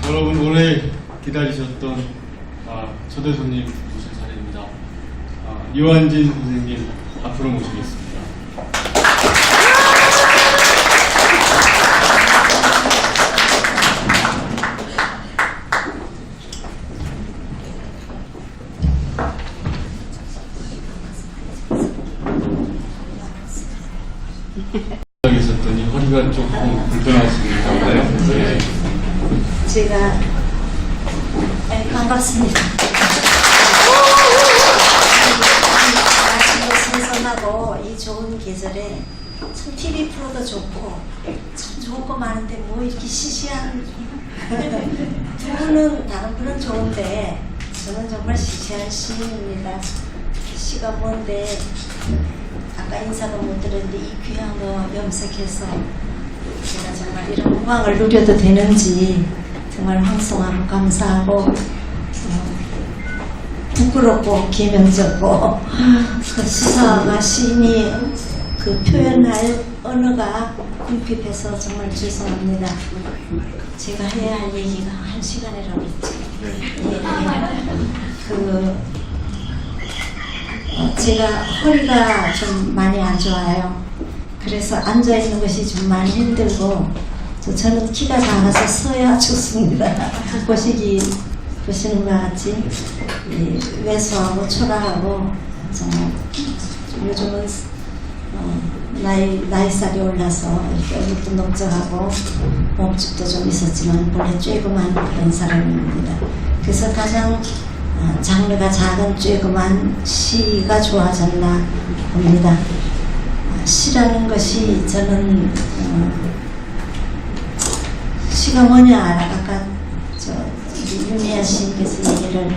여러분 오래 기다리셨던 초대 손님 모실 차례입니다. 유한진 선생님 앞으로 모시겠습니다. 계셨더니 허리가 조금 불편하신가 봐요. 네. 제가 반갑습니다. 아침도 신선하고 이 좋은 계절에 참 TV 프로도 좋고 참 좋은 거 많은데 뭐 이렇게 시시한 두 분은 다른 분은 좋은데 저는 정말 시시한 시인입니다. 시가 뭔데 아까 인사도 못 드렸는데 이 귀한 거 염색해서 제가 정말 이런 영광을 누려도 되는지 정말 황송하고 감사하고 부끄럽고 기명적고 그 시사가 시인이 그 표현할 언어가 궁핍해서 정말 죄송합니다. 제가 해야 할 얘기가 1시간이라고 했죠. 제가 허리가 좀 많이 안 좋아요. 그래서 앉아 있는 것이 좀 많이 힘들고 저는 키가 작아서 서야 좋습니다. 보시는 것 같이 왜소하고 초라하고 정말 요즘은 나이살이 올라서 이렇게 얼굴도 넓적하고 몸집도 좀 있었지만 원래 쬐그만 그런 사람입니다. 그래서 가장 장르가 작은 쬐그만 시가 좋아졌나 봅니다. 시라는 것이 저는 시가 뭐냐 아까 윤미아 시인께서 얘기를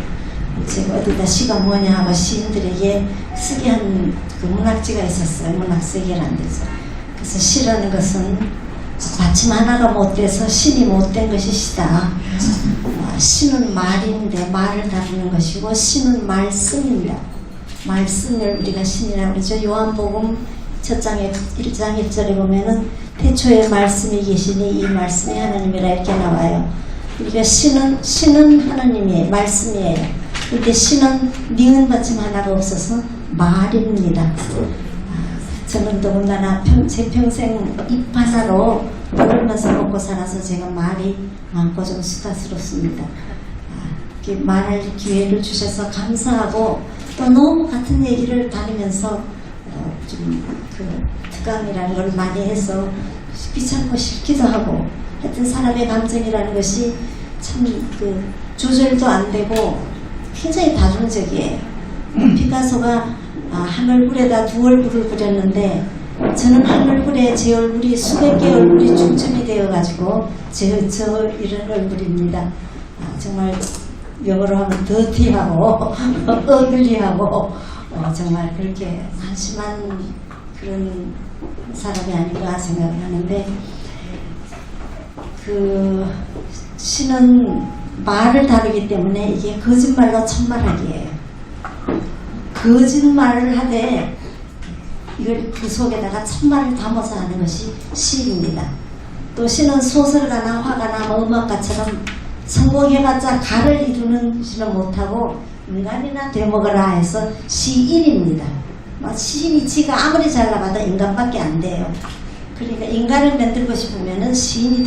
제가 어디다 시가 뭐냐 하고 시인들에게 쓰게 한 그 문학지가 있었어요. 문학세계라는 데서. 그래서 시라는 것은 받침 하나가 못돼서 신이 못된 것이 시다. 시는 말인데 말을 다루는 것이고 시는 말씀입니다. 말씀을 우리가 신이라고 그러죠. 요한복음 첫 장에 1장 1절에 보면은 태초에 말씀이 계시니 이 말씀이 하나님이라 이렇게 나와요. 우리가 신은 하나님의 말씀이에요. 근데 신은 니은 받침 하나가 없어서 말입니다. 저는 더군다나 제 평생 입 하나로 들으면서 먹고 살아서 제가 말이 많고 좀 수다스럽습니다. 말할 기회를 주셔서 감사하고 또 너무 같은 얘기를 다니면서 좀 특강이라는 걸 많이 해서 귀찮고 싫기도 하고 하여튼 사람의 감정이라는 것이 참 조절도 안 되고 굉장히 다중적이에요. 피카소가 한 얼굴에다 두 얼굴을 그렸는데 저는 한 얼굴에 제 얼굴이 수백 개 얼굴이 중점이 되어가지고 저 이런 얼굴입니다. 정말 영어로 하면 더티하고 어글리하고 정말 그렇게 한심한 그런 사람이 아닌가 생각을 하는데 시는 말을 다루기 때문에 이게 거짓말로 천말하기예요. 거짓말을 하되 이걸 그 속에다가 천말을 담아서 하는 것이 시입니다. 또 시는 소설가나 화가나 음악가처럼 성공해봤자 가를 이루는 시는 못하고 인간이나 되먹어라 해서 시인입니다. 시인이 지가 아무리 잘 나가도 인간밖에 안 돼요. 그러니까 인간을 만들고 싶으면 시인이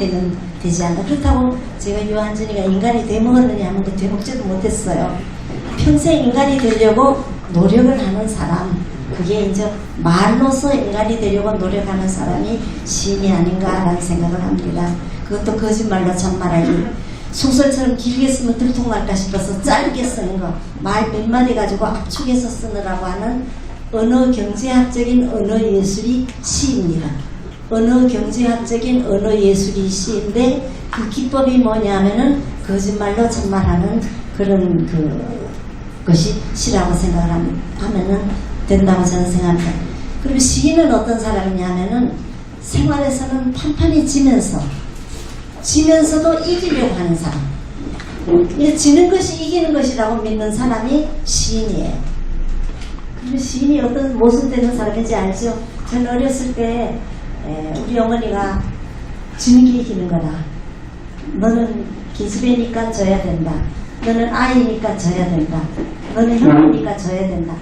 되지 않나. 그렇다고 제가 유한진이가 인간이 되먹었느냐 하면 되먹지도 못했어요. 평생 인간이 되려고 노력을 하는 사람, 그게 이제 말로서 인간이 되려고 노력하는 사람이 시인이 아닌가라는 생각을 합니다. 그것도 거짓말로 참말하기. 소설처럼 길게 쓰면 들통날까 싶어서 짧게 쓰는 거, 말 몇 마디 가지고 압축해서 쓰느라고 하는 언어 경제학적인 언어 예술이 시입니다. 언어 경제학적인 언어 예술이 시인데 그 기법이 뭐냐면은 거짓말로 참말하는 그런 것이 시라고 생각을 하면은 된다고 저는 생각합니다. 그리고 시인은 어떤 사람이냐면은 생활에서는 판판이 지면서도 이기려고 하는 사람. 지는 것이 이기는 것이라고 믿는 사람이 시인이에요. 그리고 시인이 어떤 모순되는 사람인지 알죠? 저는 어렸을 때 우리 어머니가 지는 게 이기는 거다. 너는 기집애니까 져야 된다. 너는 아이니까 져야 된다. 너는 형이니까 져야 된다.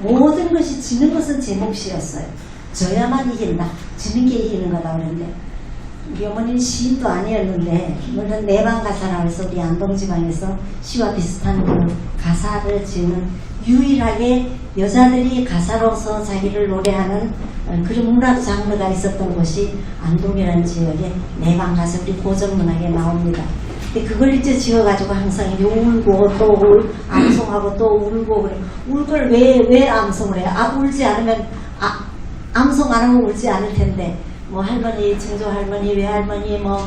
모든 것이 지는 것은 제 몫이었어요. 져야만 이긴다. 지는 게 이기는 거다 그랬는데 우리 어머니는 시인도 아니었는데 물론 내방 가사라고 해서 우리 안동지방에서 시와 비슷한 그 가사를 지는 유일하게 여자들이 가사로서 자기를 노래하는 그런 문학 장르가 있었던 곳이 안동이라는 지역에 내방 가사 우리 고전문학에 나옵니다. 근데 그걸 이제 지어가지고 항상 이제 울고 또 암송하고 또 울고 그래. 울 걸 왜 암송을 해요? 울지 않으면 암송 안 하면 울지 않을 텐데 뭐 할머니, 증조 할머니, 외할머니, 뭐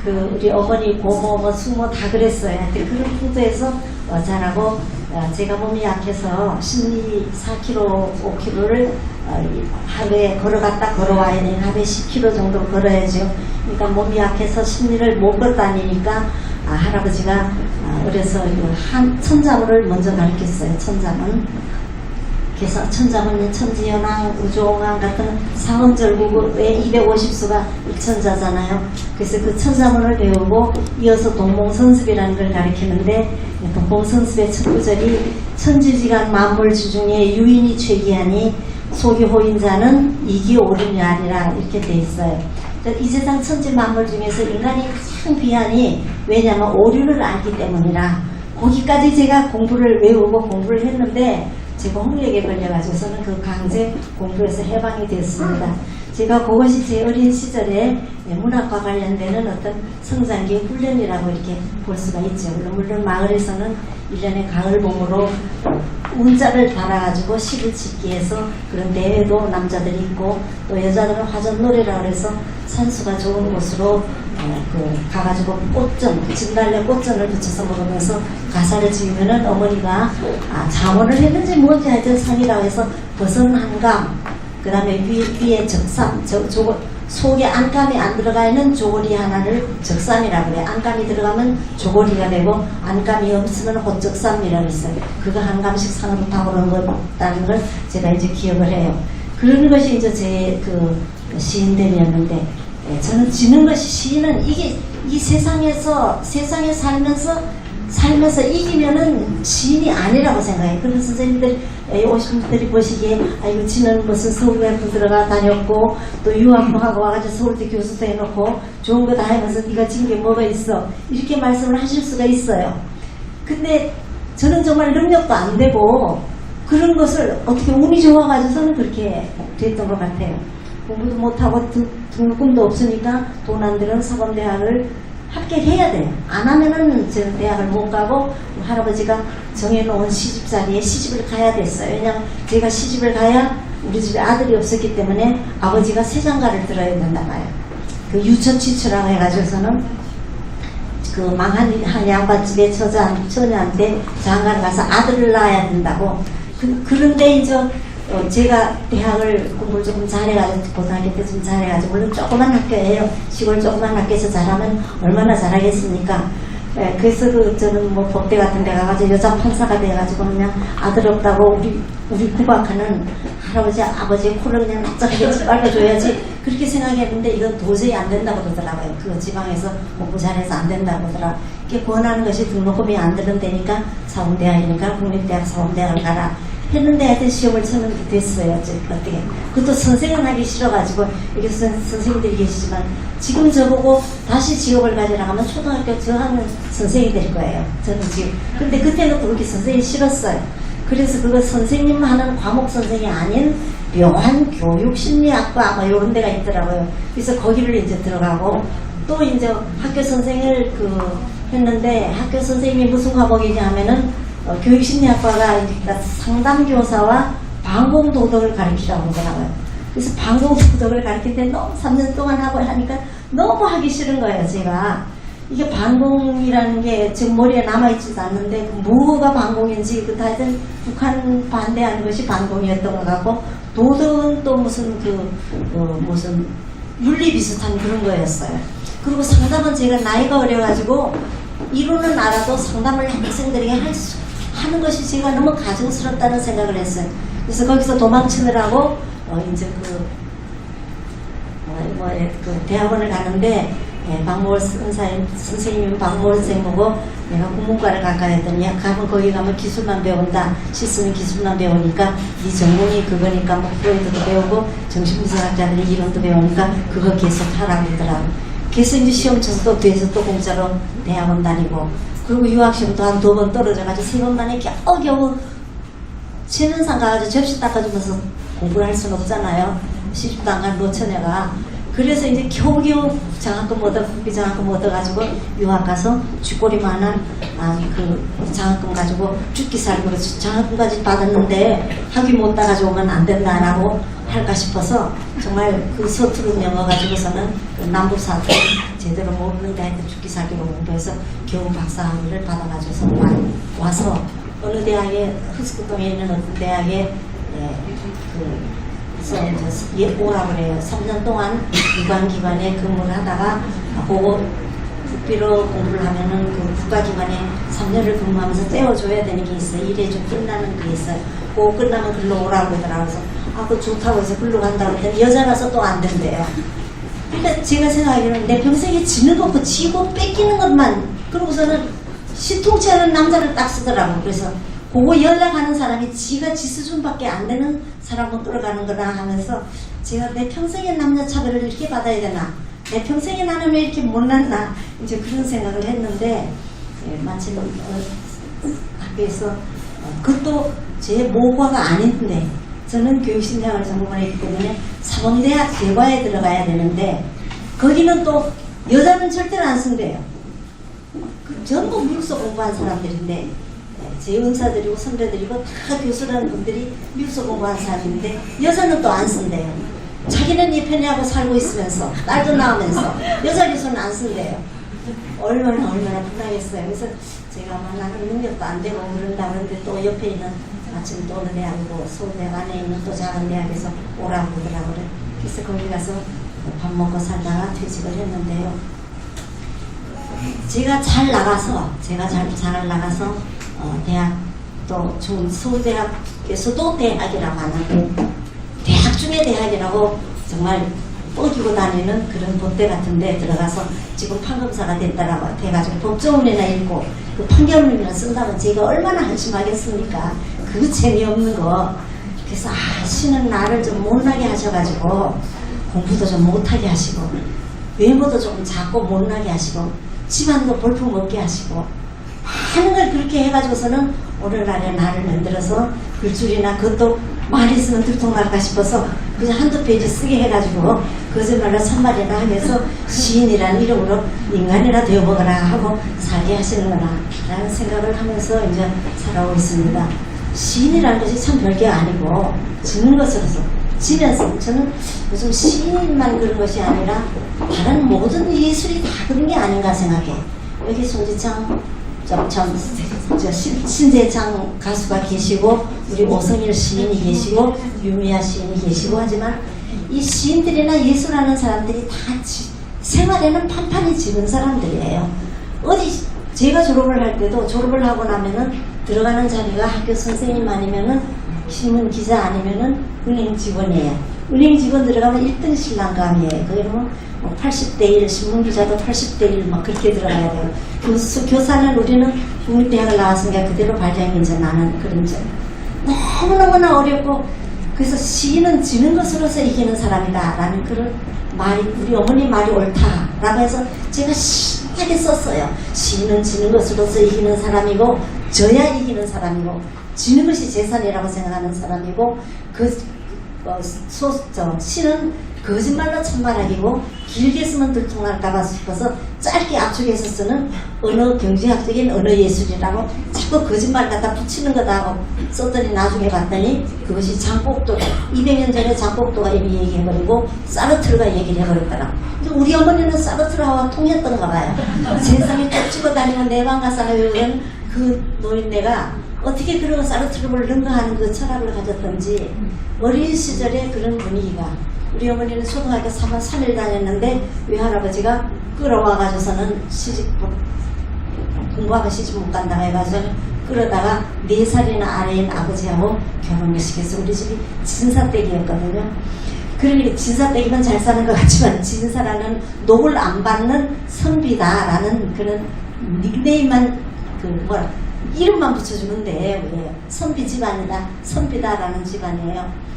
그 우리 어머니, 고모, 뭐 수모 다 그랬어요. 하여튼 그런 풍토에서 자라고 제가 몸이 약해서 심리 4kg, 5kg를 하루에 걸어갔다 걸어와야 되는 하루에 10kg 정도 걸어야죠. 그러니까 몸이 약해서 심리를 못 걸다니니까 할아버지가 그래서 천자문을 먼저 가르쳤어요. 천자문. 그래서 천자문은 천지연왕, 우주홍왕 같은 사원절국의 250수가 일천자잖아요. 그래서 그 천자문을 배우고 이어서 동봉선습이라는 걸 가르치는데 동봉선습의 첫 구절이 천지지간 만물주중에 유인이 최기하니 속이 호인자는 이기 옳으니 아니라 이렇게 돼 있어요. 이 세상 천지 만물 중에서 인간이 가장 귀하니 왜냐하면 오류를 알기 때문이라 거기까지 제가 공부를 외우고 공부를 했는데 제가 홍역에 걸려가지고서는 그 강제 공부에서 해방이 됐습니다. 제가 그것이 제 어린 시절에 문학과 관련되는 어떤 성장기 훈련이라고 이렇게 볼 수가 있죠. 물론 마을에서는 1년에 가을봄으로 운자를 달아가지고 시를 짓기 해서 그런 대회도 남자들이 있고 또 여자들은 화전놀이라고 해서 산수가 좋은 곳으로 가가지고 꽃전, 진달래 꽃전을 붙여서 먹으면서 가사를 지으면은 어머니가 자원을 했는지 뭔지 하여튼 상이라고 해서 버선 한감, 그 다음에 위에 적삼, 속에 안감이 안 들어가 있는 조고리 하나를 적삼이라고 그래요. 안감이 들어가면 조고리가 되고 안감이 없으면 혼적삼이라고 있어요. 그거 한 감씩 상으로 타오르는 거라는 걸 제가 이제 기억을 해요. 그런 것이 이제 제 그 시인됨이었는데 저는 지는 것이 시인은 이게 이 세상에 살면서 이기면은 시인이 아니라고 생각해요. 그런 선생님들 오신 분들이 보시기에 아이고 지는 무슨 서울대 들어가 다녔고 또 유학도 하고 와가지고 서울대 교수도 해놓고 좋은 거 다 하면서 네가 진 게 뭐가 있어 이렇게 말씀을 하실 수가 있어요. 근데 저는 정말 능력도 안 되고 그런 것을 어떻게 운이 좋아가지고서는 그렇게 됐던 것 같아요. 공부도 못하고 등록금도 없으니까 돈 안 드는 사범대학을 합격해야 돼요. 안 하면은 저는 대학을 못 가고 할아버지가 정해놓은 시집 자리에 시집을 가야 됐어요. 왜냐하면 제가 시집을 가야 우리 집에 아들이 없었기 때문에 아버지가 세장가를 들어야 된다 봐요. 그 유처치추라고 해가지고서는 그 망한 한 양반집의 처녀한테 장가를 가서 아들을 낳아야 된다고. 그런데 이제 제가 대학을 공부를 조금 잘해가지고 고등학교 때 좀 잘해가지고 물론 조그만 학교예요. 시골 조그만 학교에서 잘하면 얼마나 잘하겠습니까? 그래서 저는 뭐 법대 같은 데 가가지고 여자 판사가 돼가지고 그냥 아들 없다고 우리 구박하는 할아버지 아버지의 코를 그냥 납작하게 빨려줘야지 그렇게 생각했는데 이건 도저히 안 된다고 그러더라고요. 그 지방에서 공부 잘해서 안 된다고 그러더라고요. 이렇게 권하는 것이 등록금이 안 드는 데니까 사범대학이니까 국립대학 사범대학을 가라 했는데 하여튼 시험을 쳤는데 됐어요. 어떻게 그것도 선생은 하기 싫어가지고 여기 선생님들이 계시지만 지금 저보고 다시 직업을 가지라 하면 초등학교 저학년 선생이 될 거예요. 저는 지금 근데 그때는 그렇게 선생이 싫었어요. 그래서 그거 선생님 하는 과목 선생이 아닌 묘한 교육심리학과 뭐 이런 데가 있더라고요. 그래서 거기를 이제 들어가고 또 이제 학교 선생을 했는데 학교 선생님이 무슨 과목이냐 하면은 교육심리학과가 상담교사와 방공도덕을 가르치라고 하더라고요. 그래서 방공도덕을 가르칠 때 너무 3년 동안 하고 하니까 너무 하기 싫은 거예요. 제가 이게 방공이라는 게 지금 머리에 남아있지도 않는데 뭐가 방공인지 하여튼 북한 반대하는 것이 방공이었던 것 같고 도덕은 또 무슨 무슨 윤리 비슷한 그런 거였어요. 그리고 상담은 제가 나이가 어려가지고 이론은 알아도 상담을 학생들에게 하는 것이 제가 너무 가증스럽다는 생각을 했어요. 그래서 거기서 도망치느라고 이제 그 대학원을 가는데 예, 박모월 선생님은 박모월 쌤보고 내가 국문과를 갈까 했더니 가면 거기 가면 기술만 배운다. 시스는 기술만 배우니까 네 전공이 그거니까 뭐 프로이드도 배우고 정신분석학자들이 이론도 배우니까 그거 계속 하라고 그러더라고. 그래서 이제 시험 쳐서 또 뒤에서 또 공짜로 대학원 다니고 그리고 유학시험도 한 2번 떨어져가지고 3번 만에 겨우겨우 최면상 가가지고 접시 닦아주면서 공부를 할 수는 없잖아요. 시집도 안 간 노처녀가. 그래서 이제 겨우겨우 장학금 국비 장학금 얻어가지고 유학 가서 쥐꼬리만한 그 장학금 가지고 죽기 살기로 장학금까지 받았는데 학위 못 따가지고 오면 안 된다라고 할까 싶어서 정말 그 서투른 영어 가지고서는 그 남북 사투리 제대로 모르는데 하여튼 죽기 살기로 공부해서 겨우 박사 학위를 받아가지고서 와서 어느 대학에 흐스크동에 있는 어떤 대학에 오라고 그래요. 3년 동안 유관기관에 근무를 하다가 그거 국비로 공부를 하면은 그 국가기관에 3년을 근무하면서 떼어줘야 되는 게 있어요. 일에 좀 끝나는 게 있어요. 그거 끝나면 글로 오라고 그러더라고요. 그래서 그거 좋다고 해서 글로 간다고 했더니 여자라서 또 안 된대요. 그러니까 제가 생각하기로는 내 평생에 지는 거 없고 지고 뺏기는 것만 그러고서는 신통치 않은 남자를 딱 쓰더라고. 그래서 그거 연락하는 사람이 지가 지 수준밖에 안 되는 사람으로 끌어가는 거다 하면서 제가 내 평생에 남녀 차별을 이렇게 받아야 되나, 내 평생에 나는 왜 이렇게 못났나 이제 그런 생각을 했는데 마침 학교에서 그것도 제 모과가 아닌데 저는 교육심리학을 전공을 했기 때문에 사범대학 대과에 들어가야 되는데 거기는 또 여자는 절대로 안 쓴대요. 전부 미국서 공부한 사람들인데 제 은사들이고 선배들이고 다 교수라는 분들이 미국서 공부한 사람인데 여자는 또 안 쓴대요. 자기는 이 편애하고 살고 있으면서 딸도 낳으면서 여자 교수는 안 쓴대요. 얼마나 불안했어요. 그래서 제가 나는 능력도 안 되고 그런다 그러는데 또 옆에 있는 마침 또 어느 대학이고 서울대학 안에 있는 또 작은 대학에서 오라고 그러더라고요. 그래서 거기 가서 밥 먹고 살다가 퇴직을 했는데요. 제가 잘 나가서 대학 또 서울대학에서도 대학이라고 하는 대학 중에 대학이라고 정말 뻐기고 다니는 그런 법대 같은 데 들어가서 지금 판검사가 됐다라고 돼가지고 법조문이나 읽고 그 판결문이나 쓴다면 제가 얼마나 한심하겠습니까? 그 재미없는 거. 그래서 신은 나를 좀 못나게 하셔가지고 공부도 좀 못하게 하시고 외모도 좀 작고 못나게 하시고 집안도 볼품 없게 하시고 하는 걸 그렇게 해가지고서는 오늘날에 나를 만들어서 글줄이나 그것도 말이 있으면 들통날까 싶어서 그냥 한두 페이지 쓰게 해가지고 거짓말로 참말이나 하면서 시인이라는 이름으로 인간이나 되어보거라 하고 살게 하시는구나 라는 생각을 하면서 이제 살아오고 있습니다. 시인이라는 것이 참 별게 아니고 지는 것으로서 지면서 저는 요즘 시인만 그런 것이 아니라 다른 모든 예술이 다 그런 게 아닌가 생각해. 여기 송지창 신재창 가수가 계시고 우리 오성일 시인이 계시고 유미아 시인이 계시고 하지만 이 시인들이나 예술하는 사람들이 다 생활에는 판판이 지은 사람들이에요. 어디 제가 졸업을 할 때도 졸업을 하고 나면은 들어가는 자리가 학교 선생님 아니면은 신문 기자 아니면은 은행 직원이에요. 은행 직원 들어가면 1등 신랑감이에요. 그러면 80대 1, 신문 기자도 80대 1 막 그렇게 들어가야 돼요. 교사는 우리는 국립대학을 나왔으니까 그대로 발령이 이제 나는 그런 점. 너무너무나 어렵고 그래서 시인은 지는 것으로서 이기는 사람이다 라는 그런 말이 우리 어머니 말이 옳다라고 해서 제가 심하게 썼어요. 시인은 지는 것으로서 이기는 사람이고 져야 이기는 사람이고 지는 것이 재산이라고 생각하는 사람이고 시는 거짓말로 참말하기고 길게 쓰면 들통날까봐 싶어서 짧게 압축해서 쓰는 언어 경제학적인 언어 예술이라고 자꾸 거짓말 갖다 붙이는 거다 하고 썼더니 나중에 봤더니 그것이 장곡도 200년 전에 장곡도가 이미 얘기해버리고 사르트르가 얘기를 해버렸더라. 우리 어머니는 사르트르와 통했던가 봐요. 세상에 쫓지고 다니는 내방가사가 외우는 그 노인네가 어떻게 그런 사르트르를 능가하는 그 철학을 가졌던지 어린 시절에 그런 분위기가 우리 어머니는 초등학교 3월 3일 다녔는데 외할아버지가 끌어와가지고서는 공부하고 시집 못 간다고 해가지고 끌어다가 4살이나 아래인 아버지하고 결혼을 시켜서 우리 집이 진사댁이었거든요. 그러니까 진사댁이면 잘 사는 것 같지만 진사라는 녹을 안 받는 선비다라는 그런 닉네임만 이름만 붙여주는데 왜 선비 집안이다, 선비다라는 집안이에요.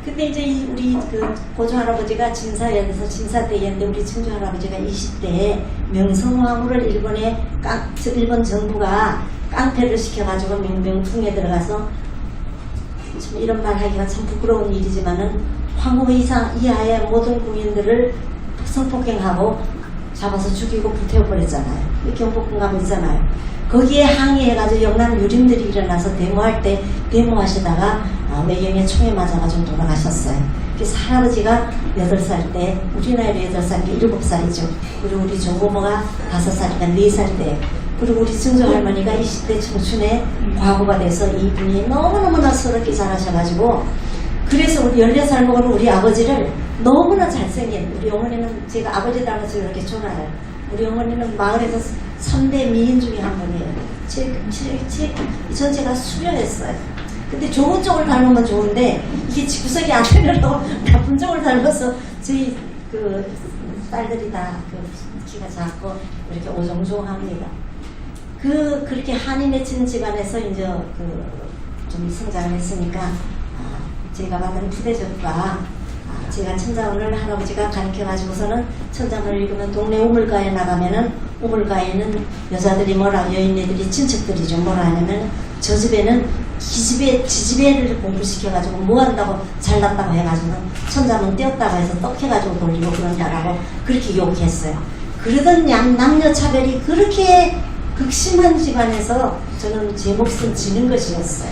근데 이제 우리 고조 할아버지가 진사에서 진사댁이었는데 우리 증조 할아버지가 20대에 명성황후를 일본 정부가 깡패를 시켜가지고 명풍에 들어가서 참 이런 말 하기가 참 부끄러운 일이지만은 황후 이하의 모든 국민들을 성폭행하고 잡아서 죽이고 불태워버렸잖아요. 경복궁가면 있잖아요. 거기에 항의해가지고 영남 유림들이 일어나서 데모하시다가 외경에 총에 맞아가지고 돌아가셨어요. 그래서 할아버지가 8살 때, 우리 나이로 8살이니까 7살이죠. 그리고 우리 조부모가 5살이니까 4살 때, 그리고 우리 증조 할머니가 20대 청춘에 과부가 돼서 이분이 너무너무나 서럽게 자라셔가지고, 그래서 우리 14살 먹은 우리 아버지를 너무나 잘생긴, 우리 어머니는 제가 아버지 닮아서 이렇게 좋아해요. 우리 어머니는 마을에서 3대 미인 중에 한 분이에요. 전체가 수려했어요. 근데 좋은 쪽을 닮으면 좋은데 이게 구석이 안 되려고 나쁜 쪽을 닮아서 저희 딸들이 다 키가 작고 이렇게 오종종합니다. 그렇게 한이 맺힌 집안에서 이제 좀 성장을 했으니까 제가 받은 푸대접과 제가 천자문을 할아버지가 가르쳐가지고서는 천자문을 읽으면 동네 우물가에 나가면은 우물가에는 여자들이 여인네들이 친척들이죠. 뭐라 하냐면 저 집에는 지지배를 공부시켜가지고 뭐 한다고 잘났다고 해가지고 천자문 떼었다고 해서 떡해가지고 돌리고 그런다라고 그렇게 욕했어요. 그러던 남녀 차별이 그렇게 극심한 집안에서 저는 제 몫은 지는 것이었어요.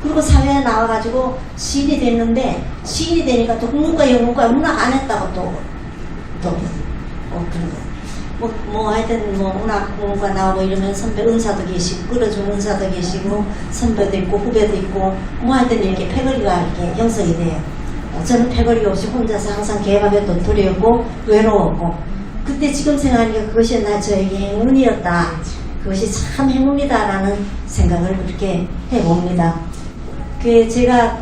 그리고 사회에 나와가지고 시인이 됐는데 시인이 되니까 또 국문과 영문과 문학 안 했다고 하여튼 문학 국문과 나오고 이러면 선배 은사도 계시고 끌어준 은사도 계시고 선배도 있고 후배도 있고 하여튼 이렇게 패거리가 이렇게 형성이 돼요. 저는 패거리가 없이 혼자서 항상 개밥에 도토리였고 외로웠고 그때 지금 생각하니까 그것이 저에게 행운이었다. 그것이 참 행운이다라는 생각을 그렇게 해봅니다. 제가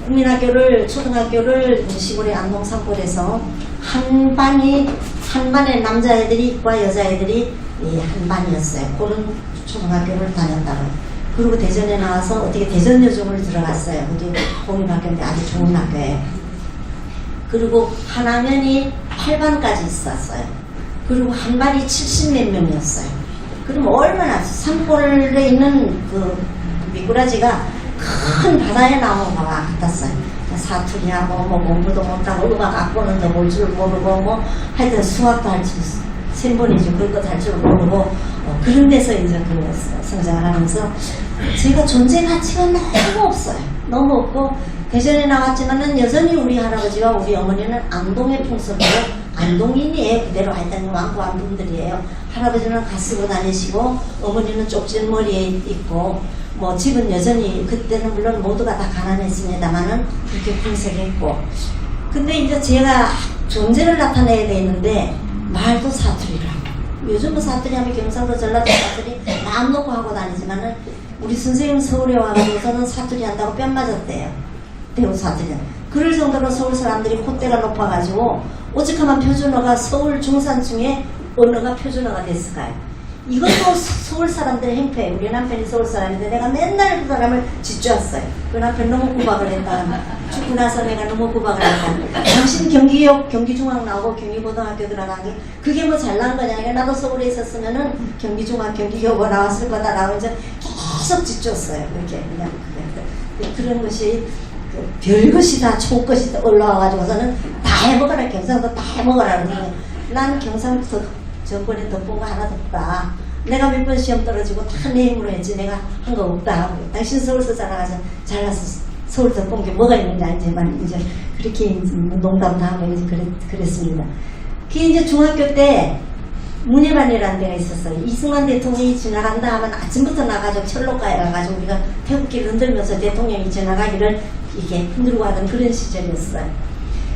국민학교를 초등학교를 시골의 안동 산골에서 한 반에 남자애들과 여자애들이 한 반이었어요. 그런 초등학교를 다녔다고요. 그리고 대전에 나와서 어떻게 대전여중을 들어갔어요. 그게 공립학교인데 아주 좋은 학교예요. 그리고 한 학년이 8반까지 있었어요. 그리고 한 반이 70몇 명이었어요. 그럼 얼마나 산골에 있는 미꾸라지가 큰 바다에 나온 것 같았어요. 사투리하고 공부도 못하고 음악 악보는 더 볼 줄 모르고 하여튼 수학도 할 줄 생본이죠. 그것도 할 줄 모르고 그런 데서 이제 성장을 하면서 제가 존재 가치가 너무 없어요. 너무 없고 대전에 나왔지만은 여전히 우리 할아버지와 우리 어머니는 안동의 풍습으로 안동인이에요. 그대로 하여튼 완고한 분들이에요. 할아버지는 가 쓰고 다니시고 어머니는 쪽진 머리에 있고 집은 여전히 그때는 물론 모두가 다 가난했습니다만은 그렇게 풍색했고 근데 이제 제가 존재를 나타내야 되는데 말도 사투리를 하고 요즘은 사투리 하면 경상도 전라도 사투리 마음 놓고 하고 다니지만은 우리 선생님 서울에 와가지고서는 사투리 한다고 뺨 맞았대요. 대우 사투리. 그럴 정도로 서울 사람들이 콧대가 높아가지고 오직하면 표준어가 서울 중산층의 언어가 표준어가 됐을까요? 이것도 서울 사람들의 행패예요. 우리 남편이 서울 사람인데 내가 맨날 그 사람을 지켜왔어요. 그 남편 너무 구박을 했다. 죽고 나서 내가 너무 구박을 했다. 당신 경기중학 나오고 경기고등학교 들어간 게 그게 뭐 잘난 거냐. 나도 서울에 있었으면은 경기중학 경기여고 나왔을 거다라고 이제 계속 지켰어요. 그렇게 그냥 그런 것이 별것이 다 좋것이 올라와가지고서는 다 해먹어라. 경상도 다 해먹어라. 난 경상도 정권에 덮은 거 하나도 없다. 내가 몇 번 시험 떨어지고 다 내 힘으로 했지 내가 한 거 없다. 당신 서울서 자라가서 잘나서 서울 덮은 게 뭐가 있는지 알지만 이제 그렇게 농담도 하고 이제 그랬습니다. 그게 이제 중학교 때 문예반이라는 데가 있었어요. 이승만 대통령이 지나간다 하면 아침부터 나가지고 철로가에 가가지고 우리가 태극기를 흔들면서 대통령이 지나가기를 이게 흔들고 하던 그런 시절이었어요.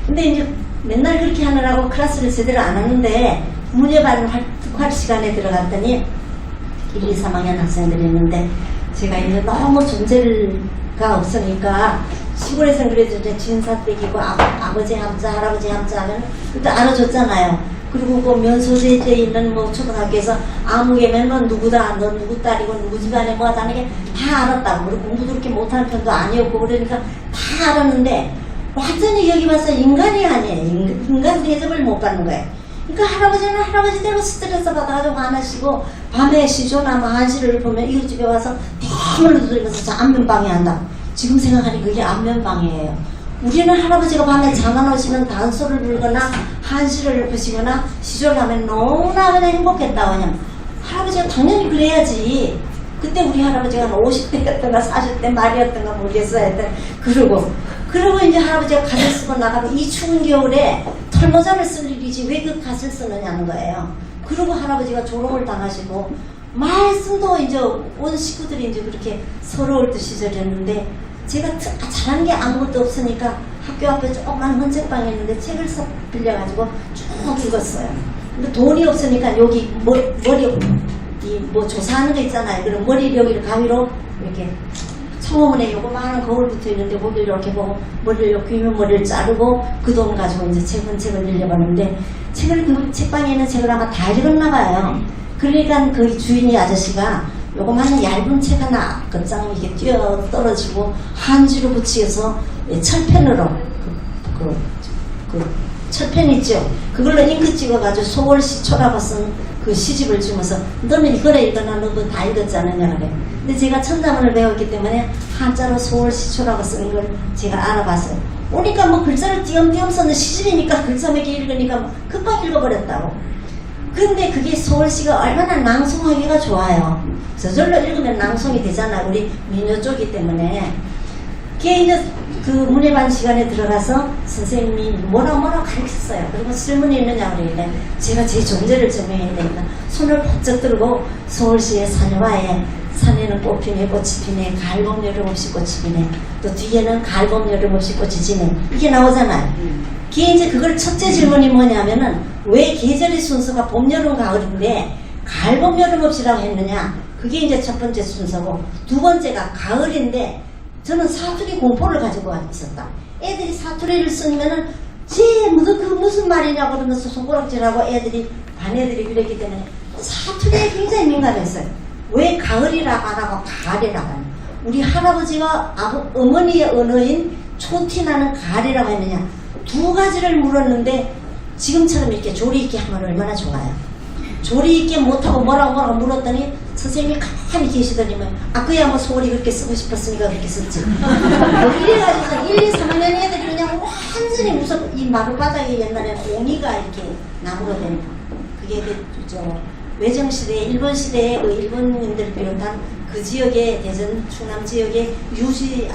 근데 이제 맨날 그렇게 하느라고 클래스를 제대로 안 하는데 문예반 특활 시간에 들어갔더니 1, 2, 3학년 학생들이 있는데 제가 이제 너무 존재가 없으니까 시골에서는 그래도 이제 진사댁이고 아버지 함자 할아버지 함자 하면 그때 알아줬잖아요. 그리고 그 면소재에 있는 뭐 초등학교에서 아무개면 너 누구다 너 누구 딸이고 누구 집안에 뭐하다 하는 게 다 알았다고. 그리고 공부도 그렇게 못하는 편도 아니었고 그러니까 다 알았는데 완전히 여기 와서 인간이 아니에요. 인간 대접을 못 받는 거예요. 그러니까 할아버지는 할아버지대로 스트레스 받아가지고 화나시고 밤에 시조나 뭐 한시를 보면 이웃집에 와서 대문을 두드리면서 안면방해 한다. 지금 생각하니 그게 안면방해예요. 우리는 할아버지가 밤에 잠안 오시면 단소를 불거나 한시를 보시거나 시조를 하면 너무나 그냥 행복했다. 왜냐면 할아버지가 당연히 그래야지. 그때 우리 할아버지가 50대였던가 40대 말이었던가 모르겠어요. 하여튼 그러고 이제 할아버지가 갓을 쓰고 나가면 이 추운 겨울에 털모자를 쓸 일이지 왜 그 갓을 쓰느냐는 거예요. 그리고 할아버지가 조롱을 당하시고 말씀도 이제 온 식구들이 이제 그렇게 서러울 듯 시절이었는데 제가 잘한 게 아무것도 없으니까 학교 앞에 조그만 헌책방이 있는데 책을 빌려가지고 쭉 읽었어요. 근데 돈이 없으니까 여기 머리 뭐 조사하는 거 있잖아요. 그럼 머리를 여기를 가위로 이렇게 청어문에 요거만한 거울 붙어 있는데 거기를 이렇게 보고 머리를 이렇게 귀면 머리를 자르고 그 돈 가지고 이제 책을 빌려봤는데 그 책방에 있는 책을 아마 다 읽었나 봐요. 그러니까 그 주인이 아저씨가 요거만한 얇은 책 하나 끝장 이게 뛰어 떨어지고 한지로 붙여서 철펜으로 그 철펜 있죠. 그걸로 잉크 찍어가지고 소월시초라고 쓴 그 시집을 주면서 너는 이거래 읽거나 너도 다 읽었지 않느냐 그래. 근데 제가 천자문을 배웠기 때문에 한자로 소월시초라고 쓰는 걸 제가 알아봤어요. 오니까 뭐 글자를 띄엄띄엄 써는 시집이니까 글자 몇 개 읽으니까 뭐 금방 읽어버렸다고. 근데 그게 소월시가 얼마나 낭송하기가 좋아요. 저절로 읽으면 낭송이 되잖아요. 우리 민요 쪽이기 때문에. 그게 이제 그 문예반 시간에 들어가서 선생님이 뭐라고 가르쳤어요. 그리고 질문이 있느냐 그러길래 제가 제 존재를 증명해야 되니까 손을 번쩍 들고 서울시의 산화에 산에는 꽃피네 꽃이 피네 가을봄 여름 없이 꽃이 피네 또 뒤에는 가을봄 여름 없이 꽃이 지네 이게 나오잖아요. 그게 이제 그걸 첫째 질문이 뭐냐면은 왜 계절의 순서가 봄 여름 가을인데 가을봄 여름 없이라고 했느냐. 그게 이제 첫 번째 순서고 두 번째가 가을인데 저는 사투리 공포를 가지고 있었다. 애들이 사투리를 쓰면은 그 무슨 말이냐고 그러면서 손가락질하고 반 애들이 그랬기 때문에 사투리에 굉장히 민감했어요. 왜 가을이라고 안 하고 가을이라고 하냐. 우리 할아버지가 어머니의 언어인 촌티나는 가을이라고 했느냐. 두 가지를 물었는데 지금처럼 이렇게 조리 있게 하면 얼마나 좋아요. 조리 있게 못하고 뭐라고 물었더니 선생님이 가만히 계시더니만 그야 뭐 소월이 그렇게 쓰고 싶었으니까 그렇게 썼지. 이래가지고 1, 2, 3학년 애들이 그냥 완전히 무섭고 이 마루바닥에 옛날에 옹이가 이렇게 나무로 된 그게 외정시대에 일본시대에 그 일본인들 비롯한 그 지역에 대전 충남 지역에 유지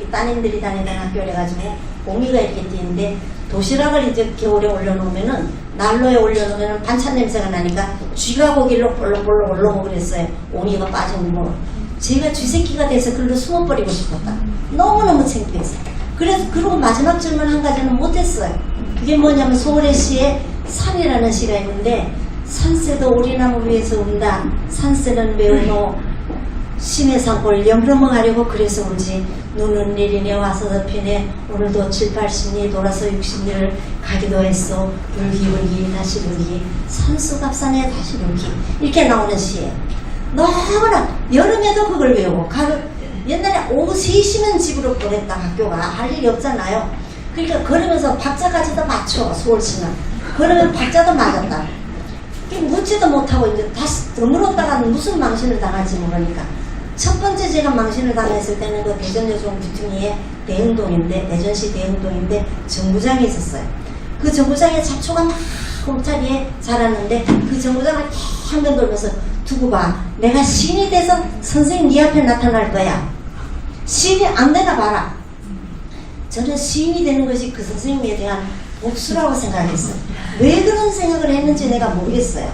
따님들이 다니던 학교를 해가지고 옹이가 이렇게 띄는데 도시락을 이제 겨울에 올려놓으면은 난로에 올려놓으면 반찬 냄새가 나니까 쥐가 고기를 볼록볼록 올라오고 그랬어요. 옹이가 빠진 뭐. 제가 쥐새끼가 돼서 글로 숨어버리고 싶었다. 너무너무 창피했어요. 그래서 그리고 마지막 질문 한 가지는 못했어요. 그게 뭐냐면 소래시에 산이라는 시가 있는데 산새도 오리나무 위에서 운다. 산새는 매우노 심해 산골 영넘어가려고 그래서 울지. 눈은 내리네 와서 덮이네 오늘도 7, 80리 돌아서 60리를 가기도 했어. 불기 다시 불기 산수갑산에 다시 불기 이렇게 나오는 시예요. 너무나 여름에도 그걸 외우고 옛날에 오후 3시면 집으로 보냈다. 학교가 할 일이 없잖아요. 그러니까 걸으면서 박자까지도 맞춰. 서울시는 그러면 박자도 맞았다. 묻지도 못하고 이제 다시 드물었다가는 무슨 망신을 당할지 모르니까 첫 번째 제가 망신을 당했을 때는 그 대전여종 귀퉁이에 대흥동인데 대전시 대흥동인데 정구장이 있었어요. 그 정구장에 잡초가 막 곰자리에 자랐는데 그 정구장을 한번 돌면서 두고 봐. 내가 신이 돼서 선생님 네 앞에 나타날 거야. 신이 안 되나 봐라. 저는 신이 되는 것이 그 선생님에 대한 복수라고 생각했어요. 왜 그런 생각을 했는지 내가 모르겠어요.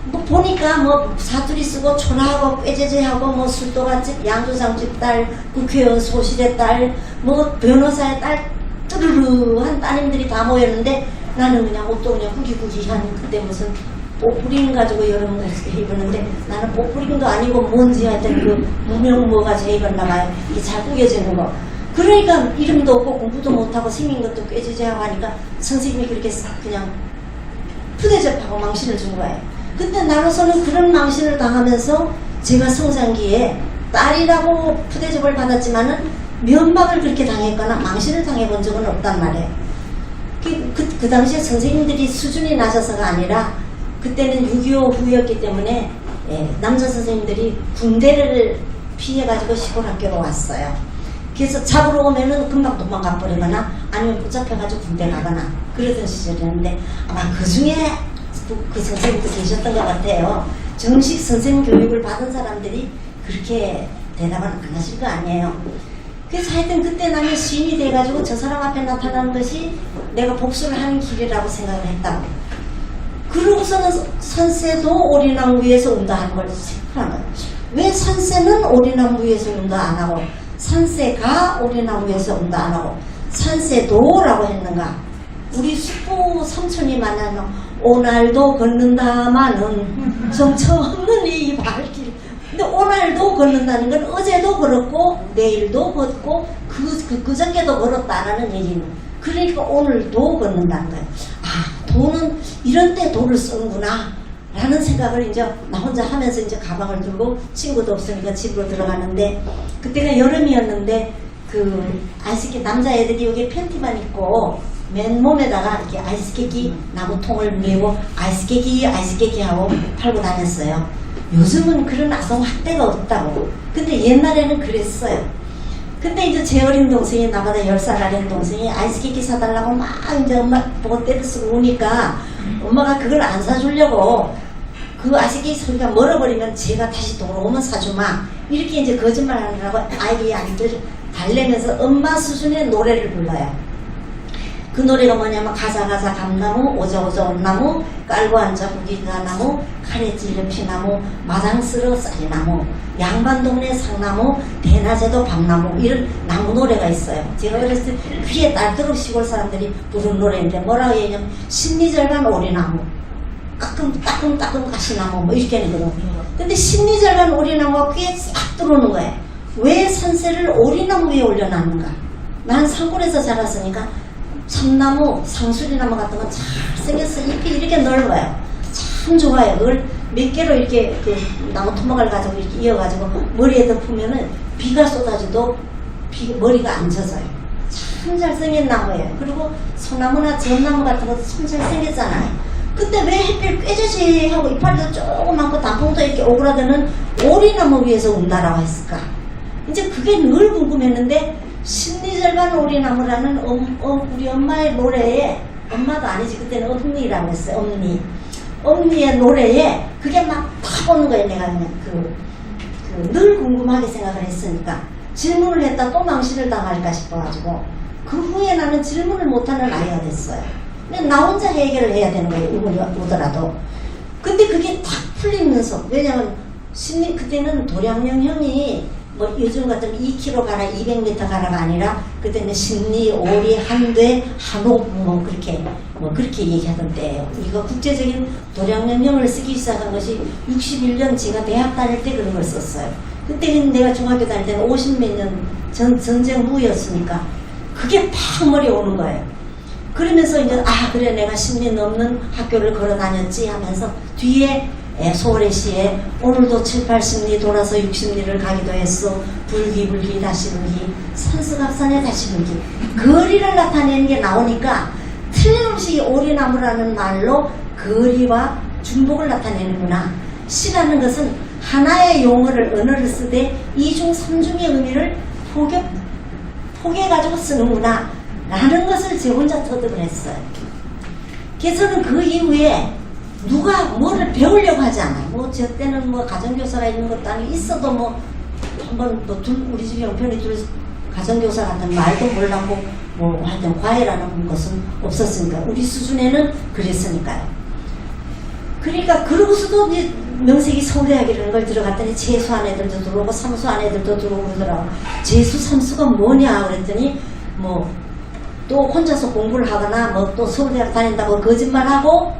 뭐 보니까 뭐 사투리 쓰고 초라하고 꾀제제하고 뭐 술도가집 양조장집 딸 국회의원 소실의 딸 뭐 변호사의 딸 뚜루루한 따님들이 다 모였는데 나는 그냥 옷도 그냥 후기후기한 그때 무슨 뽀뿌링 가지고 여름 옷을 입었는데 나는 뽀뿌링도 아니고 뭔지 하여튼 그 무명 뭐가 제 입었나 봐요. 이게 잘 구겨지는 거. 그러니까 이름도 없고 공부도 못하고 생긴 것도 꾀지지하고 하니까 선생님이 그렇게 그냥 푸대접하고 망신을 준 거예요. 근데 나로서는 그런 망신을 당하면서 제가 성장기에 딸이라고 푸대접을 받았지만은 면박을 그렇게 당했거나 망신을 당해본 적은 없단 말이에요. 그 당시에 선생님들이 수준이 낮아서가 아니라 그때는 6.25 후였기 때문에 남자 선생님들이 군대를 피해가지고 시골 학교로 왔어요. 그래서 잡으러 오면은 금방 도망가 버리거나 아니면 붙잡혀가지고 군대 가거나 그러던 시절이었는데 아마 그 중에 그 선생님도 계셨던 것 같아요. 정식 선생님 교육을 받은 사람들이 그렇게 대답은 안 하실 거 아니에요. 그래서 하여튼 그때 나는 시인이 돼가지고 저 사람 앞에 나타나는 것이 내가 복수를 하는 길이라고 생각을 했다고. 그러고서는 산새도 오리나무 위에서 운다 하는 걸 생각하는 거예요. 왜 산새는 오리나무 위에서 운다 안 하고 산새가 오리나무 위에서 운다 안 하고 산새도라고 했는가. 우리 숙부 삼촌이 말하는 오날도 걷는다마는 정처 없는 이 발길. 근데 오늘도 걷는다는 건 어제도 걸었고 내일도 걷고 그저께도 걸었다라는 얘기는. 그러니까 오늘도 걷는다는 거예요. 아, 도는 이런 때 도를 쓰는구나 라는 생각을 이제 나 혼자 하면서 이제 가방을 들고 친구도 없으니까 집으로 들어가는데 그때가 여름이었는데 그 아이스케이크 남자애들이 여기 팬티만 입고 맨몸에다가 이렇게 아이스케이크 나무통을 메고 아이스케이크 하고 팔고 다녔어요. 요즘은 그런 아동 학대가 없다고. 근데 옛날에는 그랬어요. 근데 이제 제 어린 동생이 나보다 10살 어린 동생이 아이스케이크 사달라고 막 이제 엄마 보고 때를 쓰고 오니까 엄마가 그걸 안 사주려고 그 아이스케이크 소리가 멀어버리면 제가 다시 돌아오면 사주마 이렇게 이제 거짓말 하느라고 아이들이 아이들 달래면서 엄마 수준의 노래를 불러요. 그 노래가 뭐냐면 가자 감나무 오자 온나무 깔고 앉아 구기가나무 칼에 찔려 피나무 마당 쓸어 쌀이나무 양반동네 상나무 대낮에도 밤나무 이런 나무 노래가 있어요. 제가 어렸을 때 귀에 딸도록 시골 사람들이 부른 노래인데 뭐라고 얘기하냐면 심리절간 오리나무 따끔따끔 가시나무 뭐 이렇게 하는 거거든요. 근데 심리절간 오리나무가 귀에 싹 들어오는 거예요. 왜 산새를 오리나무 위에 올려놨는가. 난 산골에서 자랐으니까 참나무, 상수리나무 같은 건 잘생겼어. 잎이 이렇게 넓어요. 참 좋아요. 그걸 몇 개로 이렇게 그 나무 토막을 가지고 이렇게 이어가지고 머리에 덮으면은 비가 쏟아져도 머리가 안 젖어요. 참 잘생긴 나무예요. 그리고 소나무나 전나무 같은 것도 참 잘생겼잖아요. 근데 왜 햇빛 꾀저지 하고 이파리도 조그맣고 단풍도 이렇게 오그라드는 오리나무 위에서 운다라고 했을까? 이제 그게 늘 궁금했는데 심리절간 오리나무라는 우리 엄마의 노래에 엄마도 아니지 그때는 엄니라고 했어요. 엄니의 노래에 그게 막 탁 오는 거예요. 내가 그냥 늘 궁금하게 생각을 했으니까 질문을 했다 또 망신을 당할까 싶어가지고 그 후에 나는 질문을 못하는 아이가 됐어요. 그냥 나 혼자 해결을 해야 되는 거예요. 이분이 오더라도. 근데 그게 탁 풀리면서 왜냐면 그때는 도량령 형이 뭐 요즘 같으면 2km 가라 200m 가라가 아니라 그때는 심리, 오리, 한돼, 한옥 뭐 그렇게 얘기하던 때예요. 이거 국제적인 도량령령을 쓰기 시작한 것이 61년 제가 대학 다닐 때 그런 걸 썼어요. 그때는 내가 중학교 다닐 때는 50몇 년 전쟁 후였으니까 그게 팍 머리에 오는 거예요. 그러면서 이제 아 그래 내가 10년 넘는 학교를 걸어 다녔지 하면서 뒤에 소래시에 오늘도 7, 80리 돌아서 60리를 가기도 했어. 불기 다시 불기 산수갑산에 다시 불기 거리를 나타내는 게 나오니까 틀림없이 오리나무라는 말로 거리와 중복을 나타내는구나. 시라는 것은 하나의 용어를 언어를 쓰되 이중 삼중의 의미를 포개가지고 쓰는구나 라는 것을 제 혼자 터득을 했어요. 그래서는 그 이후에 누가 뭐를 배우려고 하지 않아요. 뭐 저 때는 뭐 가정교사가 있는 것도 아니고 있어도 뭐 한번 또 우리 집 형편이 둘 가정교사 같은 말도 몰랐고 뭐 하여튼 과외라는 것은 없었으니까 우리 수준에는 그랬으니까요. 그러니까 그러고서도 이제 명색이 서울대학이라는 걸 들어갔더니 재수한 애들도 들어오고 삼수한 애들도 들어오고 그러더라고. 재수 삼수가 뭐냐 그랬더니 뭐 또 혼자서 공부를 하거나 뭐 또 서울대학 다닌다고 거짓말하고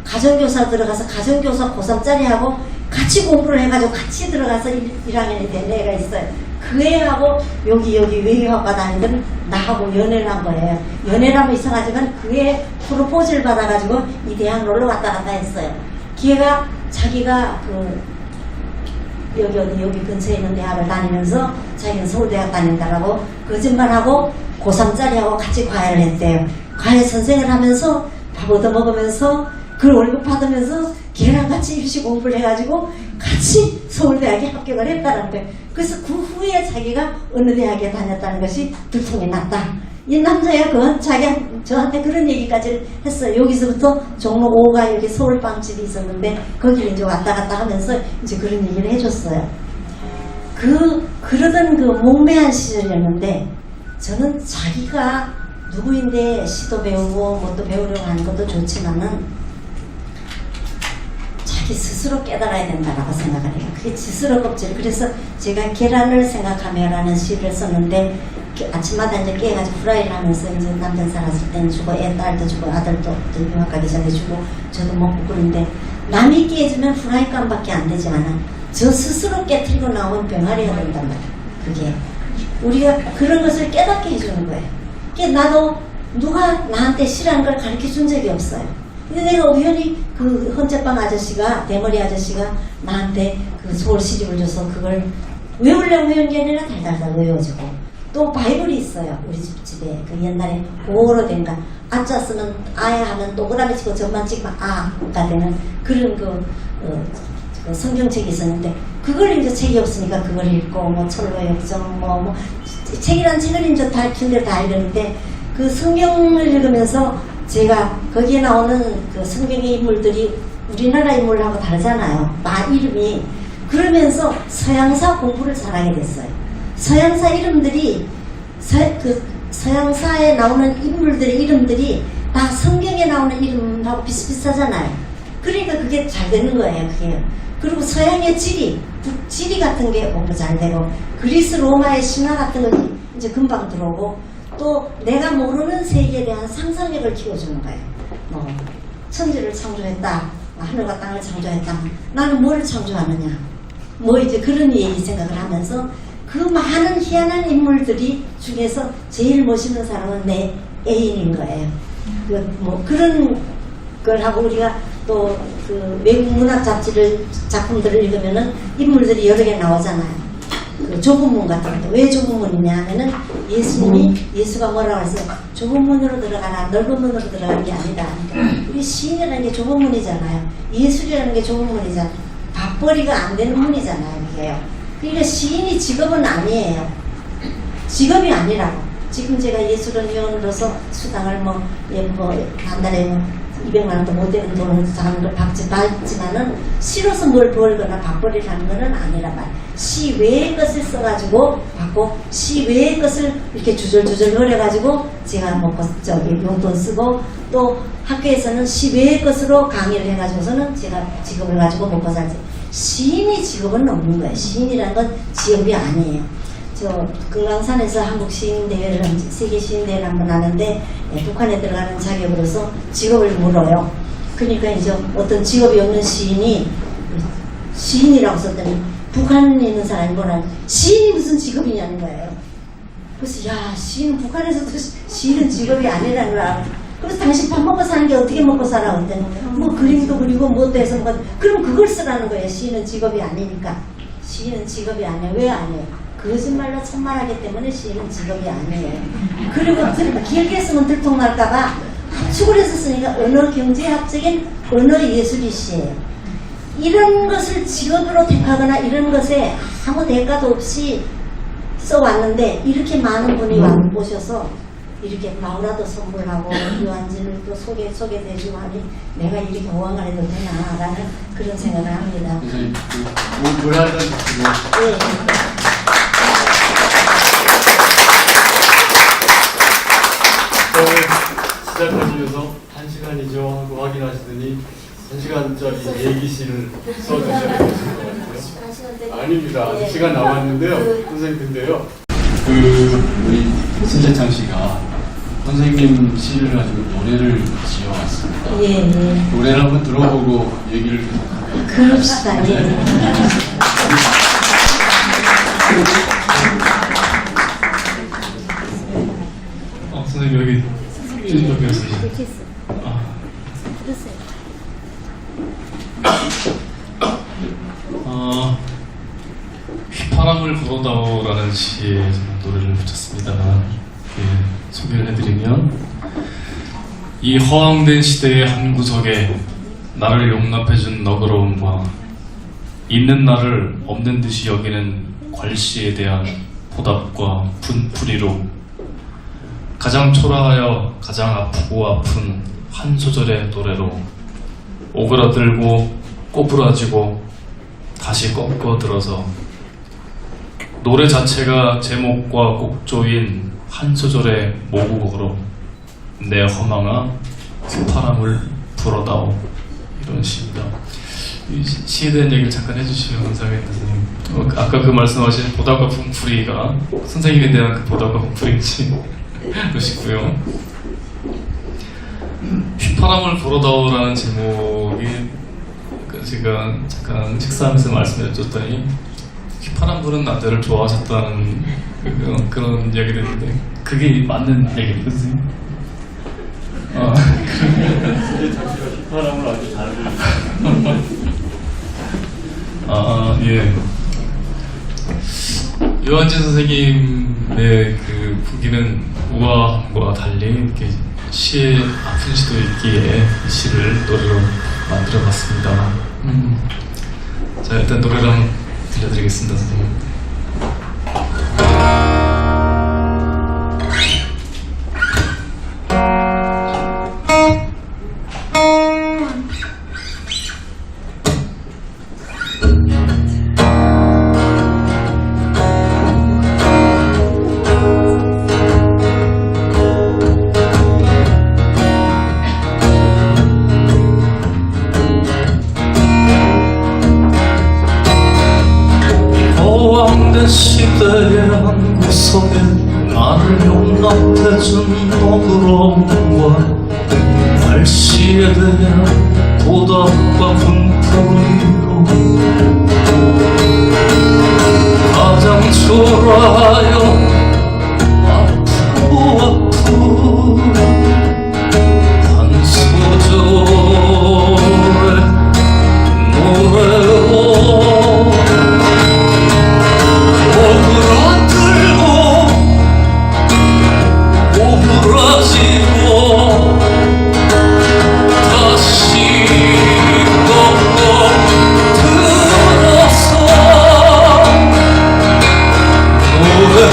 가정교사 들어가서 가정교사 고3짜리하고 같이 공부를 해가지고 같이 들어가서 1학년이 된 애가 있어요. 그 애하고 여기 외교학과 다니던 나하고 연애를 한 거예요. 연애를 하면 이상하지만 그 애 프로포즈를 받아가지고 이 대학 놀러 왔다 갔다 했어요. 걔가 자기가 여기 근처에 있는 대학을 다니면서 자기는 서울대학 다닌다라고 거짓말하고 고3짜리하고 같이 과외를 했대요. 과외 선생을 하면서 밥 얻어먹으면서 그 월급 받으면서 걔랑 같이 입시 공부를 해가지고 같이 서울대학에 합격을 했다는 거예요. 그래서 그 후에 자기가 어느 대학에 다녔다는 것이 들통이 났다. 이 남자가 저한테 그런 얘기까지 했어요. 여기서부터 종로 5가 여기 서울 빵집이 있었는데 거기를 이제 왔다 갔다 하면서 이제 그런 얘기를 해줬어요. 그러던 그 몽매한 시절이었는데 저는 자기가 누구인데 시도 배우고 뭣도 배우려고 하는 것도 좋지만은 자기 스스로 깨달아야 된다라고 생각을 해요. 그게 스스로 껍질. 그래서 제가 계란을 생각하며라는 시를 썼는데 아침마다 이제 깨가지고 후라이를 하면서 이제 남편 살았을 때는 주고 애 딸도 주고 아들도 유학 가기 전에 주고 저도 먹고 그런데 남이 깨주면 후라이감밖에 안 되지 않아. 저 스스로 깨트리고 나온 병아리가 된단 말이야. 그게 우리가 그런 것을 깨닫게 해주는 거예요. 나도 누가 나한테 싫어하는 걸 가르쳐 준 적이 없어요. 근데 내가 우연히 그 헌책방 아저씨가 대머리 아저씨가 나한테 그 서울 시집을 줘서 그걸 외우려고 외운 게 아니라 달달달 외워주고 또 바이블이 있어요. 우리 집에 그 옛날에 고어로 된 거 아짜 쓰면 아야 하면 동그라미 치고 점만 찍으면 아가 되는 그런 그 성경책이 있었는데 그걸 이제 책이 없으니까 그걸 읽고 뭐 철로의 역정 뭐 책이란 책을 이제 다 킨들 다 읽었는데 그 성경을 읽으면서 제가 거기에 나오는 그 성경의 인물들이 우리나라 인물하고 다르잖아요. 이름이. 그러면서 서양사 공부를 잘하게 됐어요. 서양사 이름들이 서양사에 나오는 인물들의 이름들이 다 성경에 나오는 이름하고 비슷비슷하잖아요. 그러니까 그게 잘 되는 거예요. 그게. 그리고 서양의 지리 같은 게 공부 잘 되고 그리스 로마의 신화 같은 것이 이제 금방 들어오고 또 내가 모르는 세계에 대한 상상력을 키워주는 거예요. 뭐 천지를 창조했다, 하늘과 땅을 창조했다. 나는 뭘 창조하느냐? 뭐 이제 그런 얘기 생각을 하면서 그 많은 희한한 인물들이 중에서 제일 멋있는 사람은 내 애인인 거예요. 뭐 그런 걸 하고 우리가 또 그 외국 문학 작품들을 읽으면은 인물들이 여러 개 나오잖아요. 그 좁은 문 같은 것도 왜 좁은 문이냐 하면은 예수가 뭐라고 했어요? 좁은 문으로 들어가라, 넓은 문으로 들어가는 게 아니다. 그러니까 우리 시인이라는 게 좁은 문이잖아요. 예술이라는 게 좁은 문이잖아요. 밥벌이가 안 되는 문이잖아요. 이게요. 그러니까 시인이 직업은 아니에요. 직업이 아니라고. 지금 제가 예술원위원으로서 수당을 한 달에 200만 원도 못 되는 돈을 하는 걸 받지만은 시로서 뭘 벌거나 밥벌이를 하는 건 아니란 말이에요. 시 외의 것을 써가지고 받고 시 외의 것을 이렇게 주절주절 벌여가지고 제가 용돈 쓰고 또 학교에서는 시 외의 것으로 강의를 해가지고서는 제가 직업을 가지고 먹고 살지. 시인이 직업은 없는 거예요. 시인이라는 건 직업이 아니에요. 저 금강산에서 한국 시인대회를 세계 시인대회를 한번 하는데 북한에 들어가는 자격으로서 직업을 물어요. 그러니까 이제 어떤 직업이 없는 시인이 시인이라고 썼더니 북한에 있는 사람이 뭐라 시인이 무슨 직업이냐는 거예요. 그래서 야 시인은 북한에서도 시인은 직업이 아니라는 거야. 그래서 당신 밥 먹고 사는 게 어떻게 먹고 살아? 그랬더니 뭐 그림도 그리고 뭐도 해서 그럼 그걸 쓰라는 거예요. 시인은 직업이 아니니까. 시인은 직업이 아니에요. 왜 아니에요? 거짓말로 천만하기 때문에 시인은 직업이 아니에요. 그리고 길게 쓰면 들통날까봐 합축을 해서 쓰니까 언어경제학적인 언어예술이 시예요. 이런 것을 직업으로 택하거나 이런 것에 아무 대가도 없이 써왔는데 이렇게 많은 분이 오셔서 이렇게 마우라도 선물하고 유한진을 또 소개해주고 하니 내가 이렇게 호강을 해도 되나라는 그런 생각을 합니다. 선생님, 뭐라 하던 네. 시작하시면서 1시간이죠 하고 확인하시더니 1시간짜리 얘기시를 써주셔야 되실 것 같아요. 아닙니다. 아직 시간 남았는데요. 선생님 근데요. 우리 신재창 씨가 선생님 시를 가지고 노래를 지어왔습니다. 예, 예. 노래를 한번 들어보고 얘기를 그럽시다. 예. 선생님 여기 여기 오세요. 휘파람을 불어다오라는 시에 노래를 붙였습니다. 소개를 해드리면, 이 허황된 시대의 한 구석에 나를 용납해준 너그러움과 있는 나를 없는 듯이 여기는 괄시에 대한 보답과 분풀이로 가장 초라하여 가장 아프고 아픈 한 소절의 노래로 오그라들고 꼬부라지고 다시 꺾어들어서 노래 자체가 제목과 곡조인 한 소절의 모국어로 내 허망아 휘파람을 불어다오, 이런 시입니다. 이 시에 대한 얘기를 잠깐 해주시면 감사하겠다, 선생님. 아까 그 말씀하신 보답과 분풀이가 선생님에 대한 그 보답과 분풀이인지 보시고요. 휘파람을 불어다오라는 제목이 제가 잠깐 식사하면서 말씀드렸더니 휘파람 부는 남자를 좋아하셨다는 그런 이야기를 했는데 그게 맞는 얘기입니까, 선생님? 휘파람을 아주 잘 예. 요한진 선생님의 그 후기는 우아함과 달리 이렇게 시의 아픈 시도 있기에 이 시를 노래로 만들어봤습니다. 자, 일단 노래를 한번 들려드리겠습니다, 선생님. 시대의 한 구석에 나를 용납해준 너그러움과 괄시에 대한 보답과 분풀이로 가장 초라하여 아프고 아픈 한 소절의 노래로 노래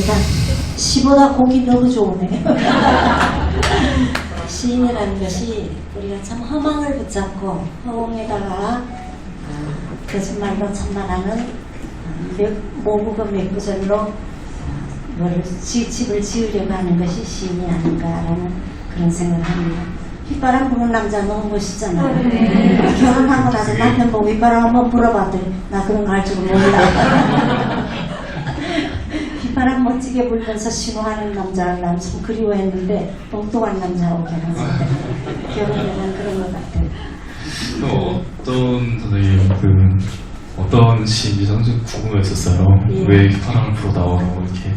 감사합니다. 시보다 곡이 너무 좋으네요. 시인이라는 것이 우리가 참 허망을 붙잡고 허공에다가 거짓말로 천만하는 모국은 몇 구절로 집을 지으려고 하는 것이 시인이 아닌가라는 그런 생각을 합니다. 휘바람 부는 남자 너무 멋있잖아요. 결혼하고 나서 남편 보고 휘바람 한번 불어봤더니 나 그런 거 할 줄은 몰라. 휘바람 멋지게 불면서 신호하는 남자를 난 참 그리워했는데 엉뚱한 남자하고 결혼하면 그런 것 같아요. 또 어떤 선생님 어떤 시인지 저는 좀 궁금했었어요. 예. 왜 휘파람을 불어 나오라고 이렇게.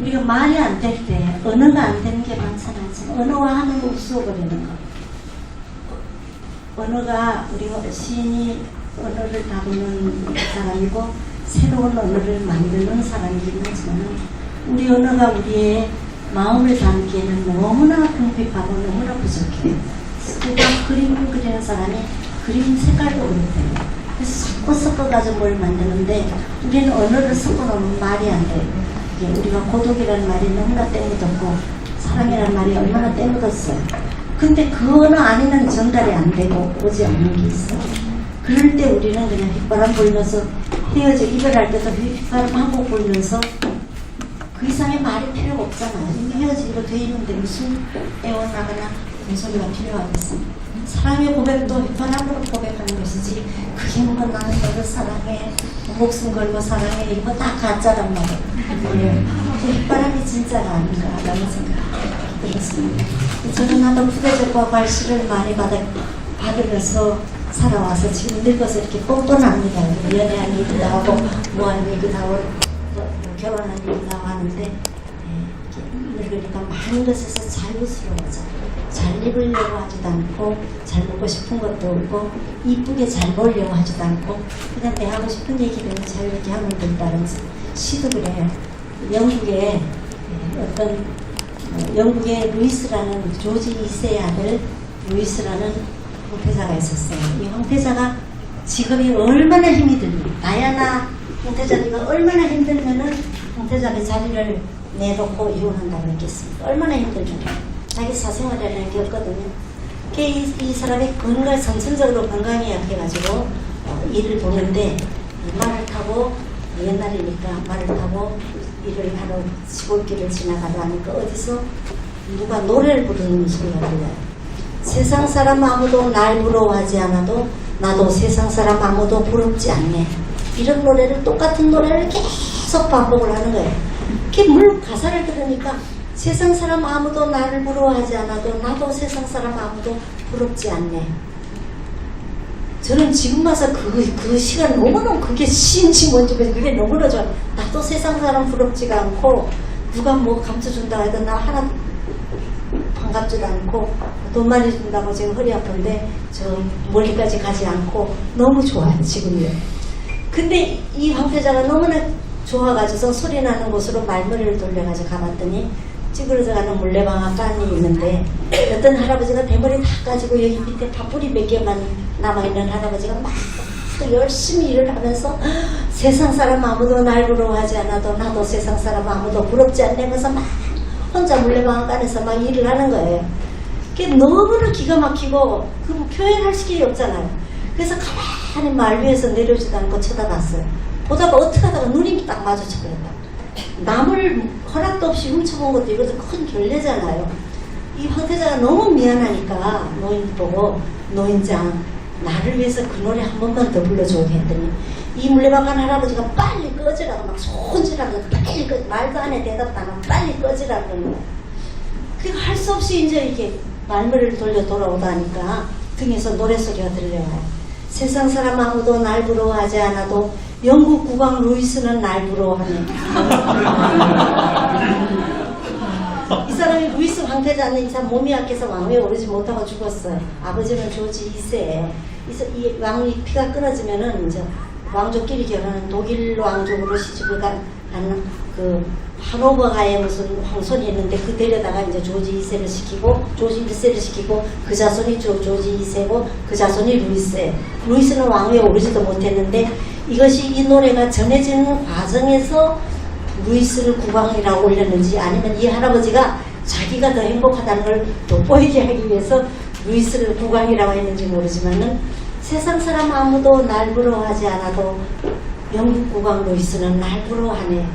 우리가 말이 안 될 때 언어가 안 되는 게 많잖아요. 언어와 하는 거 없어버리는 거. 언어가 우리가 시인이 언어를 다루는 사람이고 새로운 언어를 만드는 사람이긴 하지만 우리 언어가 우리의 마음을 담기에는 너무나 궁핍하고 너무나 부족해요. 누가 그림을 그리는 사람이 그림 색깔도 그렇대요. 그래서 자꾸 섞어가지고 뭘 만드는데 우리는 언어를 섞어놓으면 말이 안 돼요. 우리가 고독이라는 말이 너무나 때묻었고 사랑이라는 말이 얼마나 때묻었어요. 근데 그 언어 안에는 전달이 안 되고 오지 않는 게 있어요. 그럴 때 우리는 그냥 휘바람 불면서 헤어져 이별할 때도 휘바람 한 곡 불면서 그 이상의 말이 필요가 없잖아요. 이미 헤어지기로 돼 있는데 무슨 애원하거나 무슨 소리가 필요하겠습니까? 사랑의 고백도 휘바람으로 고백하는 것이지 그게 뭐 나는 너를 사랑해 목숨 걸고 사랑해 이거 다 가짜란 말이에요. 휘바람이 진짜가 아닌가라는 생각이 들었습니다. 저는 나도 푸대접과 발시를 많이 받으면서 살아와서 지금 늙어서 이렇게 뻔뻔합니다. 연애한 일도 나오고 뭐한 일도 나오고 결혼한 일도 나오고 하는데 늙으니까 많은 것에서 자유스러워져. 잘 입으려고 하지도 않고 잘 먹고 싶은 것도 없고 이쁘게 잘 보려고 하지도 않고 그냥 내 하고 싶은 얘기를 자유롭게 하면 된다는 시도 그래요. 영국의 영국의 루이스라는 조지 2세의 아들 루이스라는 황태자가 있었어요. 이 황태자가 직업이 얼마나 힘이 들면 다이아나 황태자가 얼마나 힘들면은 황태자의 자리를 내놓고 이혼한다고 했겠습니까? 얼마나 힘들면 자기 사생활이라는 게 없거든요. 이 사람이 선천적으로 건강이 약해가지고 일을 보는데 말을 타고 옛날이니까 말을 타고 일을 하러 시골길을 지나가다 하니까 어디서 누가 노래를 부르는 소리가 들려요. 세상 사람 아무도 날 부러워하지 않아도 나도 세상 사람 아무도 부럽지 않네. 이런 노래를 똑같은 노래를 계속 반복을 하는 거예요. 그게 물론 가사를 들으니까 세상 사람 아무도 나를 부러워하지 않아도 나도 세상 사람 아무도 부럽지 않네. 저는 지금 와서 그 시간 너무너무 그게 시인지 뭔지 그게 너무나 좋아요. 나도 세상 사람 부럽지가 않고 누가 뭐 감춰준다 해도 나 하나 반갑지도 않고 돈 많이 준다고 지금 허리 아픈데 저 멀리까지 가지 않고 너무 좋아요 지금요. 근데 이 황태자가 너무나 좋아가지고 소리 나는 곳으로 말머리를 돌려가지고 가봤더니 찌그러져가는 물레방앗간이 있는데 어떤 할아버지가 대머리 다 가지고 여기 밑에 파뿌리 몇 개만 남아있는 할아버지가 막 열심히 일을 하면서 세상 사람 아무도 날 부러워하지 않아도 나도 세상 사람 아무도 부럽지 않으면서 막 혼자 물레방앗간에서 막 일을 하는 거예요. 그게 너무나 기가 막히고 그 표현할 길이 없잖아요. 그래서 가만히 말 위에서 내려오지도 않고 쳐다봤어요. 보다가 어떻게 하다가 눈이 딱 마주쳐버렸다. 남을 허락도 없이 훔쳐본 것도 이것도 큰 결례잖아요. 이 황태자가 너무 미안하니까 노인 보고 노인장 나를 위해서 그 노래 한 번만 더 불러주고 했더니 이 물레방앗 할아버지가 빨리 꺼지라고 막 손질하고 빨리 말도 안 해 대답도 안 하고 빨리 꺼지라고 그러는 거예요. 그러니까 할 수 없이 이제 이게 말머리를 돌려 돌아오다 하니까 등에서 노래소리가 들려와요. 세상 사람 아무도 날 부러워하지 않아도 영국 국왕 루이스는 날 부러워하네. 이 사람이 루이스 황태자는 이 사람 몸이 약해서 왕위에 오르지 못하고 죽었어요. 아버지는 조지 2세예요. 이 왕이 피가 끊어지면은 이제 왕족끼리 결혼한 독일 왕족으로 시집을 간 그 하노버가에 무슨 황손이 있는데 그 데려다가 이제 조지 2세를 시키고 조지 1세를 시키고 그 자손이 조지 2세고 그 자손이 루이스예요. 루이스는 왕위에 오르지도 못했는데 이것이 이 노래가 전해지는 과정에서 루이스를 국왕이라고 올렸는지 아니면 이 할아버지가 자기가 더 행복하다는 걸 돋보이게 하기 위해서 루이스를 국왕이라고 했는지 모르지만은 세상 사람 아무도 날 부러워하지 않아도 영국 국왕 루이스는 날 부러워하네.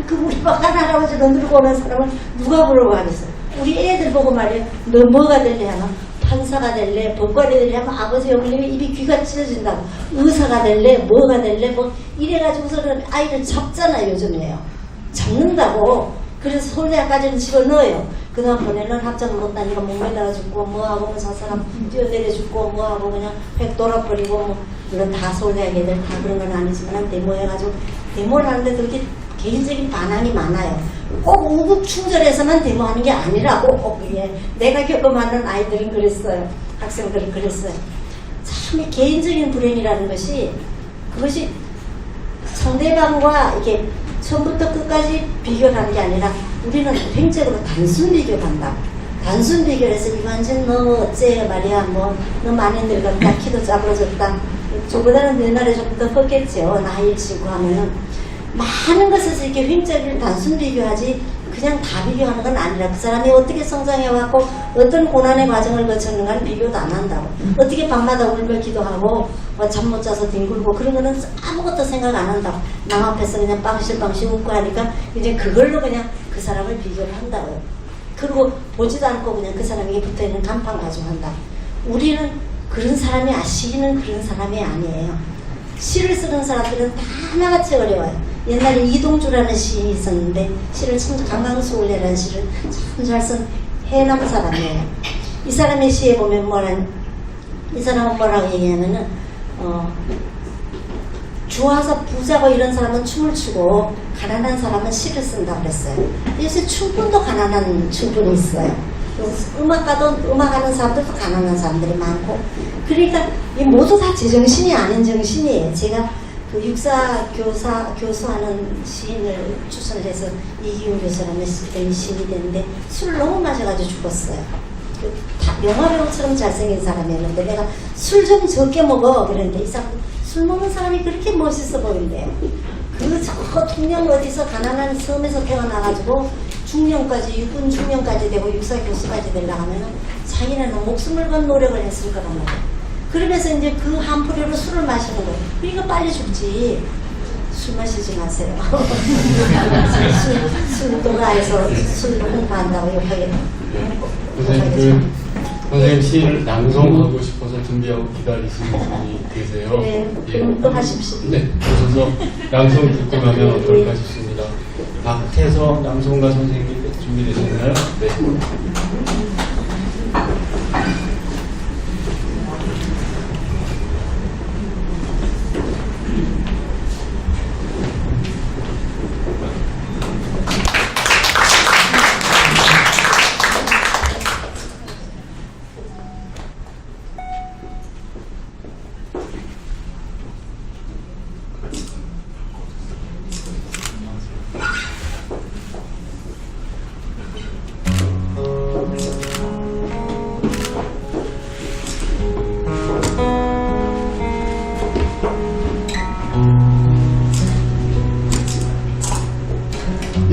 그 우리 박한 할아버지를 들고 오는 사람은 누가 부러워하겠어? 우리 애들 보고 말이야. 너 뭐가 될래 하면 판사가 될래, 법관이 될래 하면 아버지 영림에 입이 귀가 찢어진다고. 의사가 될래, 뭐가 될래, 뭐 이래가지고서는 아이를 잡잖아요, 요즘에요. 잡는다고. 그래서 서울대학까지는 집어넣어요. 그 다음번에는 학점 못 다니고 못 매달아 죽고 뭐하고 뭐 저 사람 뛰어내려 죽고 뭐하고 그냥 백 돌아버리고 뭐 물론 다 서울대학 애들 다 그런 건 아니지만 데모해가지고 데모를 하는데 그렇게 개인적인 반항이 많아요. 꼭 우국충절해서만 데모하는 게 아니라고. 예. 내가 겪어맞는 아이들은 그랬어요. 학생들은 그랬어요. 참 개인적인 불행이라는 것이 그것이 상대방과 이렇게 처음부터 끝까지 비교를 하는 게 아니라 우리는 횡적으로 단순 비교를 한다. 단순 비교를 해서 이완진 너 어째 말이야 뭐 너 많이 늙었다 키도 작아졌다 저보다는 옛날에 좀 더 컸겠죠. 나이 치고 하면은 많은 것에서 이렇게 횡적을 단순 비교하지 그냥 다 비교하는 건 아니라 그 사람이 어떻게 성장해왔고 어떤 고난의 과정을 거쳤는가는 비교도 안 한다고. 어떻게 밤마다 울며 기도하고 잠 못 자서 뒹굴고 그런 거는 아무것도 생각 안 한다고. 남 앞에서 그냥 빵실빵실 웃고 하니까 이제 그걸로 그냥 그 사람을 비교를 한다고요. 그리고 보지도 않고 그냥 그 사람에게 붙어있는 간판 가지고 한다고. 우리는 그런 사람이 아시기는 그런 사람이 아니에요. 시를 쓰는 사람들은 다 하나같이 어려워요. 옛날에 이동주라는 시인이 있었는데 시를 참 강강수월래라는 시를 참 잘 쓴 해남 사람이에요. 이 사람의 시에 보면 이 사람은 뭐라고 얘기하면은 좋아서 부자고 이런 사람은 춤을 추고 가난한 사람은 시를 쓴다고 그랬어요. 요새 춤꾼도 가난한 춤꾼이 있어요. 음악가도 음악하는 사람들도 가난한 사람들이 많고 그러니까 이 모두 다 제정신이 아닌 정신이에요. 제가 그 육사 교수하는 시인을 추천을 해서 이기훈 교수라는 시인이 됐는데 술을 너무 마셔가지고 죽었어요. 영화배우처럼 잘생긴 사람이었는데 내가 술 좀 적게 먹어 그랬는데 이 사람 술 먹는 사람이 그렇게 멋있어 보인대요. 저 통영 어디서 가난한 섬에서 태어나가지고 중년까지 육군 중년까지 되고 육사 교수까지 되려고 하면 자기네는 목숨을 건 노력을 했을 거란 말이에요. 그러면서 이제 그 한풀이로 술을 마시는 거예요. 그러니까 빨리 죽지. 술 마시지 마세요. 술 도가에서 술 홍보한다고 욕하게. 선생님 시를 낭송하고 싶어서 준비하고 기다리시는 분이 계세요. 네, 그럼 또 하십시오. 네, 그래서 낭송 듣고 가면 어떨까 싶습니다. 박태서 낭송가 선생님 준비되셨나요? 네.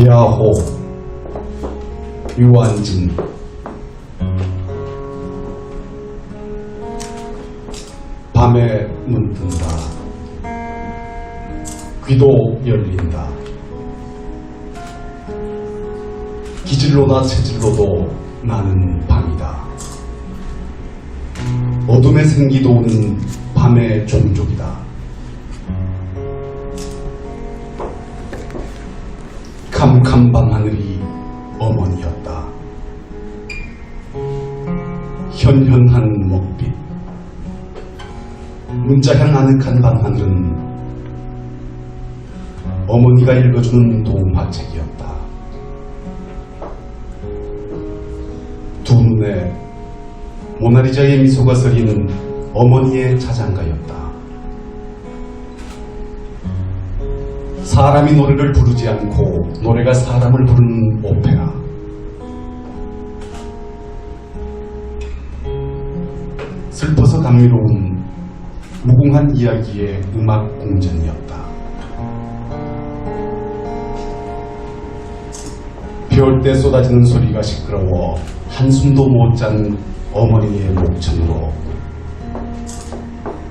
야호 유한진 밤에 눈 뜬다 귀도 열린다 기질로나 체질로도 나는 밤이다 어둠의 생기도 오는 밤의 종족이다 캄캄 밤하늘이 어머니였다. 현현한 먹빛 문자향 아늑한 밤하늘은 어머니가 읽어주는 동화책이었다. 두 눈에 모나리자의 미소가 서리는 어머니의 자장가였다. 사람이 노래를 부르지 않고 노래가 사람을 부르는 오페라. 슬퍼서 감미로운 무궁한 이야기의 음악 공전이었다. 배울 때 쏟아지는 소리가 시끄러워 한숨도 못 잔 어머니의 목청으로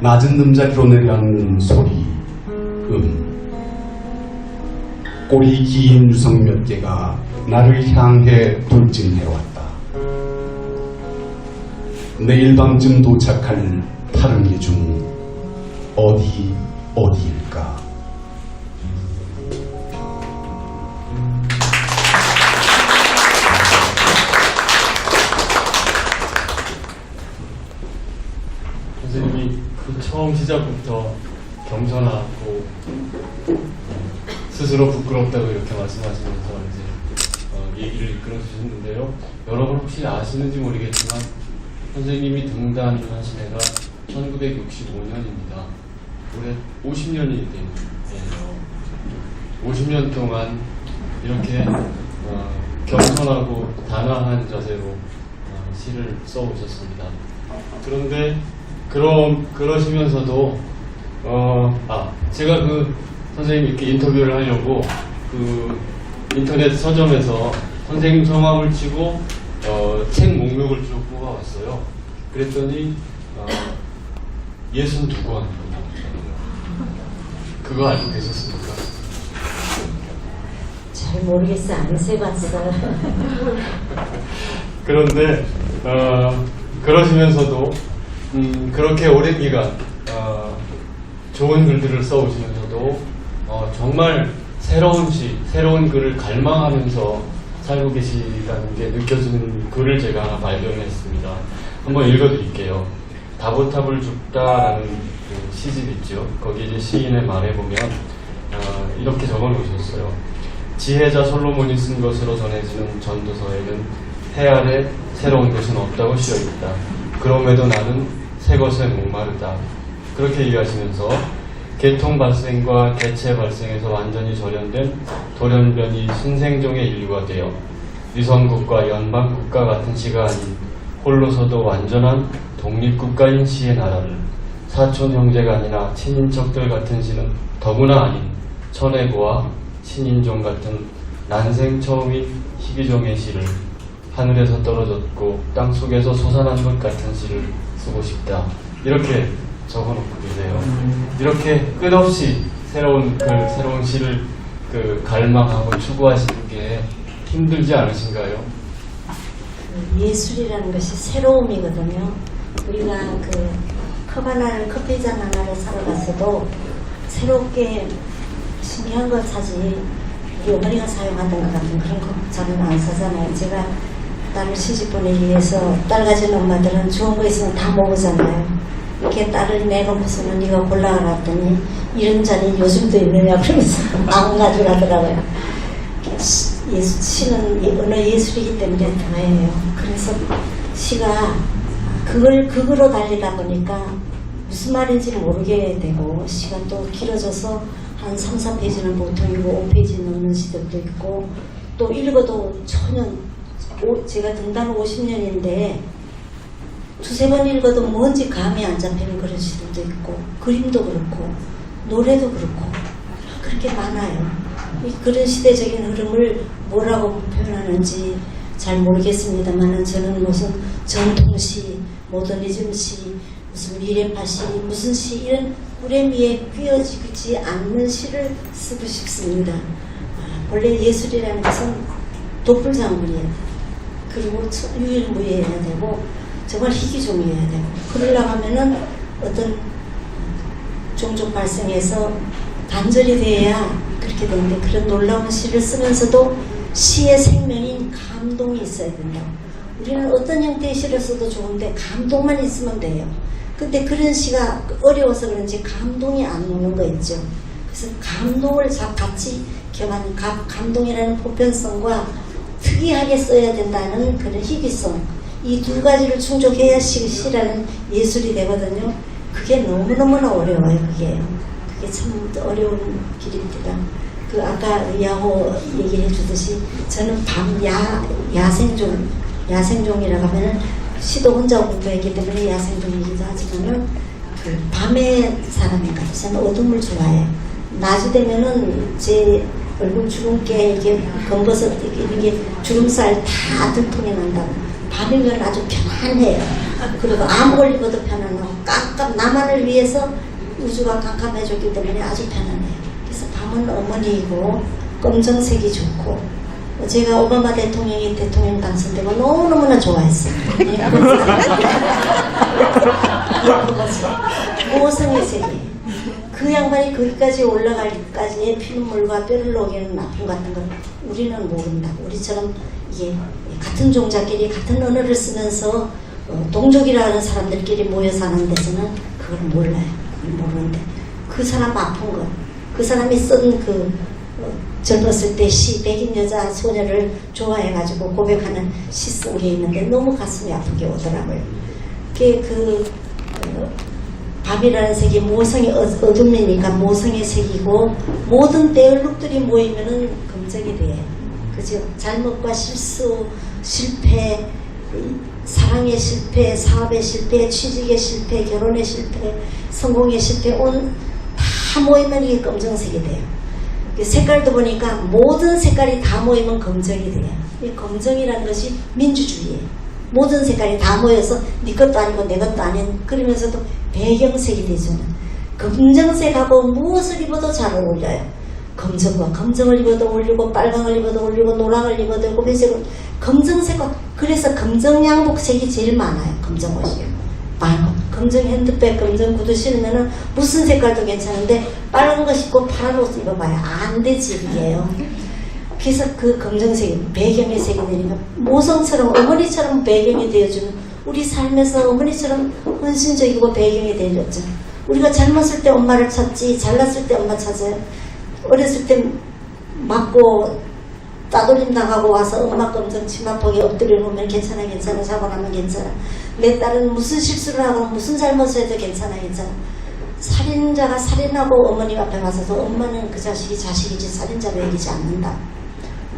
낮은 음자리로 내려앉는 소리, 꼬리 긴 유성 몇 개가 나를 향해 돌진해왔다. 내일 밤쯤 도착할 파릉리 중 어디일까? 선생님이 그 처음 시작부터 겸손하고 스스로 부끄럽다고 이렇게 말씀하시면서 이제 얘기를 이끌어 주셨는데요. 여러분 혹시 아시는지 모르겠지만 선생님이 등단하신 해가 1965년입니다. 올해 50년이 됩니다. 50년 동안 이렇게 겸손하고 단아한 자세로 시를 써오셨습니다. 그런데 그러시면서도 제가 그 선생님 이렇게 인터뷰를 하려고 그 인터넷 서점에서 선생님 성함을 치고 책 목록을 쭉 뽑아왔어요. 그랬더니 62권 그거 알고 계셨습니까? 잘 모르겠어. 안 세봤어요. 그런데 그러시면서도 그렇게 오랜 기간 좋은 글들을 써오시면서도 정말 새로운 시, 새로운 글을 갈망하면서 살고 계시다는 게 느껴지는 글을 제가 하나 발견했습니다. 한번 읽어드릴게요. 다보탑을 줍다라는 그 시집 있죠. 거기 이제 시인의 말에 보면 이렇게 적어놓으셨어요. 지혜자 솔로몬이 쓴 것으로 전해지는 전도서에는 해 아래 새로운 것은 없다고 씌어있다. 그럼에도 나는 새 것에 목마르다. 그렇게 얘기하시면서 계통 발생과 개체 발생에서 완전히 절연된 돌연변이 신생종의 인류가 되어 위성국과 연방국가 같은 시가 아닌 홀로서도 완전한 독립국가인 시의 나라를 사촌 형제가 아니라 친인척들 같은 시는 더구나 아닌 천해고와 친인종 같은 난생 처음인 희귀종의 시를 하늘에서 떨어졌고 땅속에서 솟아난 것 같은 시를 쓰고 싶다. 이렇게 적어놓고 계세요. 이렇게 끝없이 새로운 글, 새로운 시를 갈망하고 추구하시는 게 힘들지 않으신가요? 예술이라는 것이 새로움이거든요. 우리가 커피잔 하나를 사러 갔어도 새롭게 신기한 걸 사지 우리 어머니가 사용하던 것 같은 그런 거 저는 안 사잖아요. 제가 딸을 시집 보내기 위해서 딸 가진 엄마들은 좋은 거 있으면 다 먹으잖아요. 이렇게 딸을 내놓고서는 네가 골라라 했더니 이런 잔이 요즘도 있느냐 그러면서 안 가져가더라고요. 시는 언어 예술이기 때문에 다예요. 그래서 시가 그거로 달리다 보니까 무슨 말인지를 모르게 되고 시가 또 길어져서 한 3, 4페이지는 보통이고 5페이지 넘는 시들도 있고 또 읽어도 전혀 제가 등단 50년인데 두세 번 읽어도 뭔지 감이 안 잡히는 그런 시들도 있고 그림도 그렇고 노래도 그렇고 그렇게 많아요. 그런 시대적인 흐름을 뭐라고 표현하는지 잘 모르겠습니다만 저는 무슨 전통시, 모더니즘시, 무슨 미래파시, 무슨 시 이런 꾸레미에 끼어지지 않는 시를 쓰고 싶습니다. 원래 예술이라는 것은 독불장군이어야 돼요. 그리고 유일무이해야 되고 정말 희귀종이어야 되고 그러려고 하면은 어떤 종족 발생에서 단절이 돼야 그렇게 되는데 그런 놀라운 시를 쓰면서도 시의 생명인 감동이 있어야 된다. 우리는 어떤 형태의 시를 써도 좋은데 감동만 있으면 돼요. 근데 그런 시가 어려워서 그런지 감동이 안 오는 거 있죠. 그래서 감동을 같이 겸한 감동이라는 보편성과 특이하게 써야 된다는 그런 희귀성 이 두 가지를 충족해야 시라는 예술이 되거든요. 그게 너무너무나 어려워요. 그게 참 어려운 길입니다. 아까 야호 얘기해 주듯이 저는 야생종이라고 하면은 시도 혼자 공부했기 때문에 야생종이기도 하지만은 밤의 사람인가 저는 어둠을 좋아해요. 낮이 되면은 제 얼굴 주름깨 이게 검버섯 이게 주름살 다 들통이 난다고. 밤이면 아주 편안해요. 그리고 암 걸리고도 편안하고 나만을 위해서 우주가 깜깜해졌기 때문에 아주 편안해요. 그래서 밤은 어머니이고 검정색이 좋고 제가 오바마 대통령이 대통령 당선되고 너무너무나 좋아했어요. 모성의 색이 그 양반이 거기까지 올라갈까지의 피눈물과 뼈를 녹이는 아픔 같은 걸 우리는 모른다고. 우리처럼 이게 같은 종자끼리 같은 언어를 쓰면서 동족이라는 사람들끼리 모여 사는 데서는 그걸 몰라요. 그걸 모르는데 그 사람 아픈 것, 그 사람이 쓴 그 젊었을 때 시 백인 여자 소녀를 좋아해가지고 고백하는 시 쓴 게 있는데 너무 가슴이 아픈 게 오더라고요. 그게 밤이라는 색이 모성의 어둠이니까 모성의 색이고 모든 때얼룩들이 모이면은 검정이 돼요. 그죠? 잘못과 실수, 실패, 사랑의 실패, 사업의 실패, 취직의 실패, 결혼의 실패, 성공의 실패 다 모이면 이게 검정색이 돼요. 색깔도 보니까 모든 색깔이 다 모이면 검정이 돼요. 이 검정이라는 것이 민주주의예요. 모든 색깔이 다 모여서 네 것도 아니고 내 것도 아닌 그러면서도 배경색이 되잖아. 검정색하고 무엇을 입어도 잘 어울려요. 검정과 검정을 입어도 어울리고 빨강을 입어도 어울리고 노랑을 입어도 어울리고 회색을 검정색과 그래서 검정 양복색이 제일 많아요. 검정 옷이요. 빨간 검정 핸드백, 검정 구두 신으면은 무슨 색깔도 괜찮은데 빨간 거 신고 파란 옷 입어봐야 안 되지 이게요. 그래서 그 검정색이 배경의 색이 되니까 모성처럼 어머니처럼 배경이 되어주는 우리 삶에서 어머니처럼 헌신적이고 배경이 되어줬죠. 우리가 젊었을 때 엄마를 찾지 잘났을 때 엄마 찾아요. 어렸을 때 맞고 따돌림 당하고 와서 엄마 검정 치마폭에 엎드려 보면 괜찮아 사고 나면 괜찮아. 내 딸은 무슨 실수를 하고 무슨 잘못을 해도 괜찮아. 살인자가 살인하고 어머니 앞에 가서서 엄마는 그 자식이 자식이지 살인자로 여기지 않는다.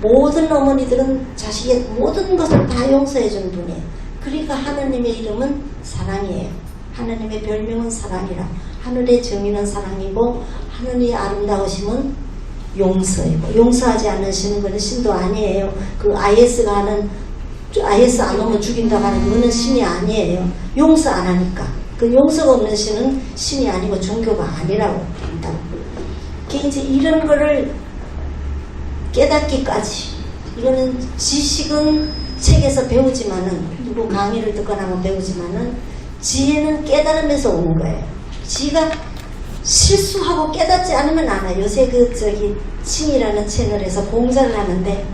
모든 어머니들은 자식의 모든 것을 다 용서해 주는 분이에요. 그러니까 하나님의 이름은 사랑이에요. 하나님의 별명은 사랑이라. 하늘의 정의는 사랑이고 하늘의 아름다우심은 용서이고 용서하지 않으시는 것은 신도 아니에요. 그 IS가 하는 IS 안 오면 죽인다고 하는 그거는 신이 아니에요. 용서 안 하니까. 그 용서가 없는 신은 신이 아니고 종교가 아니라고 한다고. 이제 이런 거를 깨닫기까지 이거는 지식은 책에서 배우지만은 누구 강의를 듣거나 하면 배우지만은 지혜는 깨달으면서 오는 거예요. 지가 실수하고 깨닫지 않으면 안 와요. 요새 칭이라는 채널에서 공자를 하는데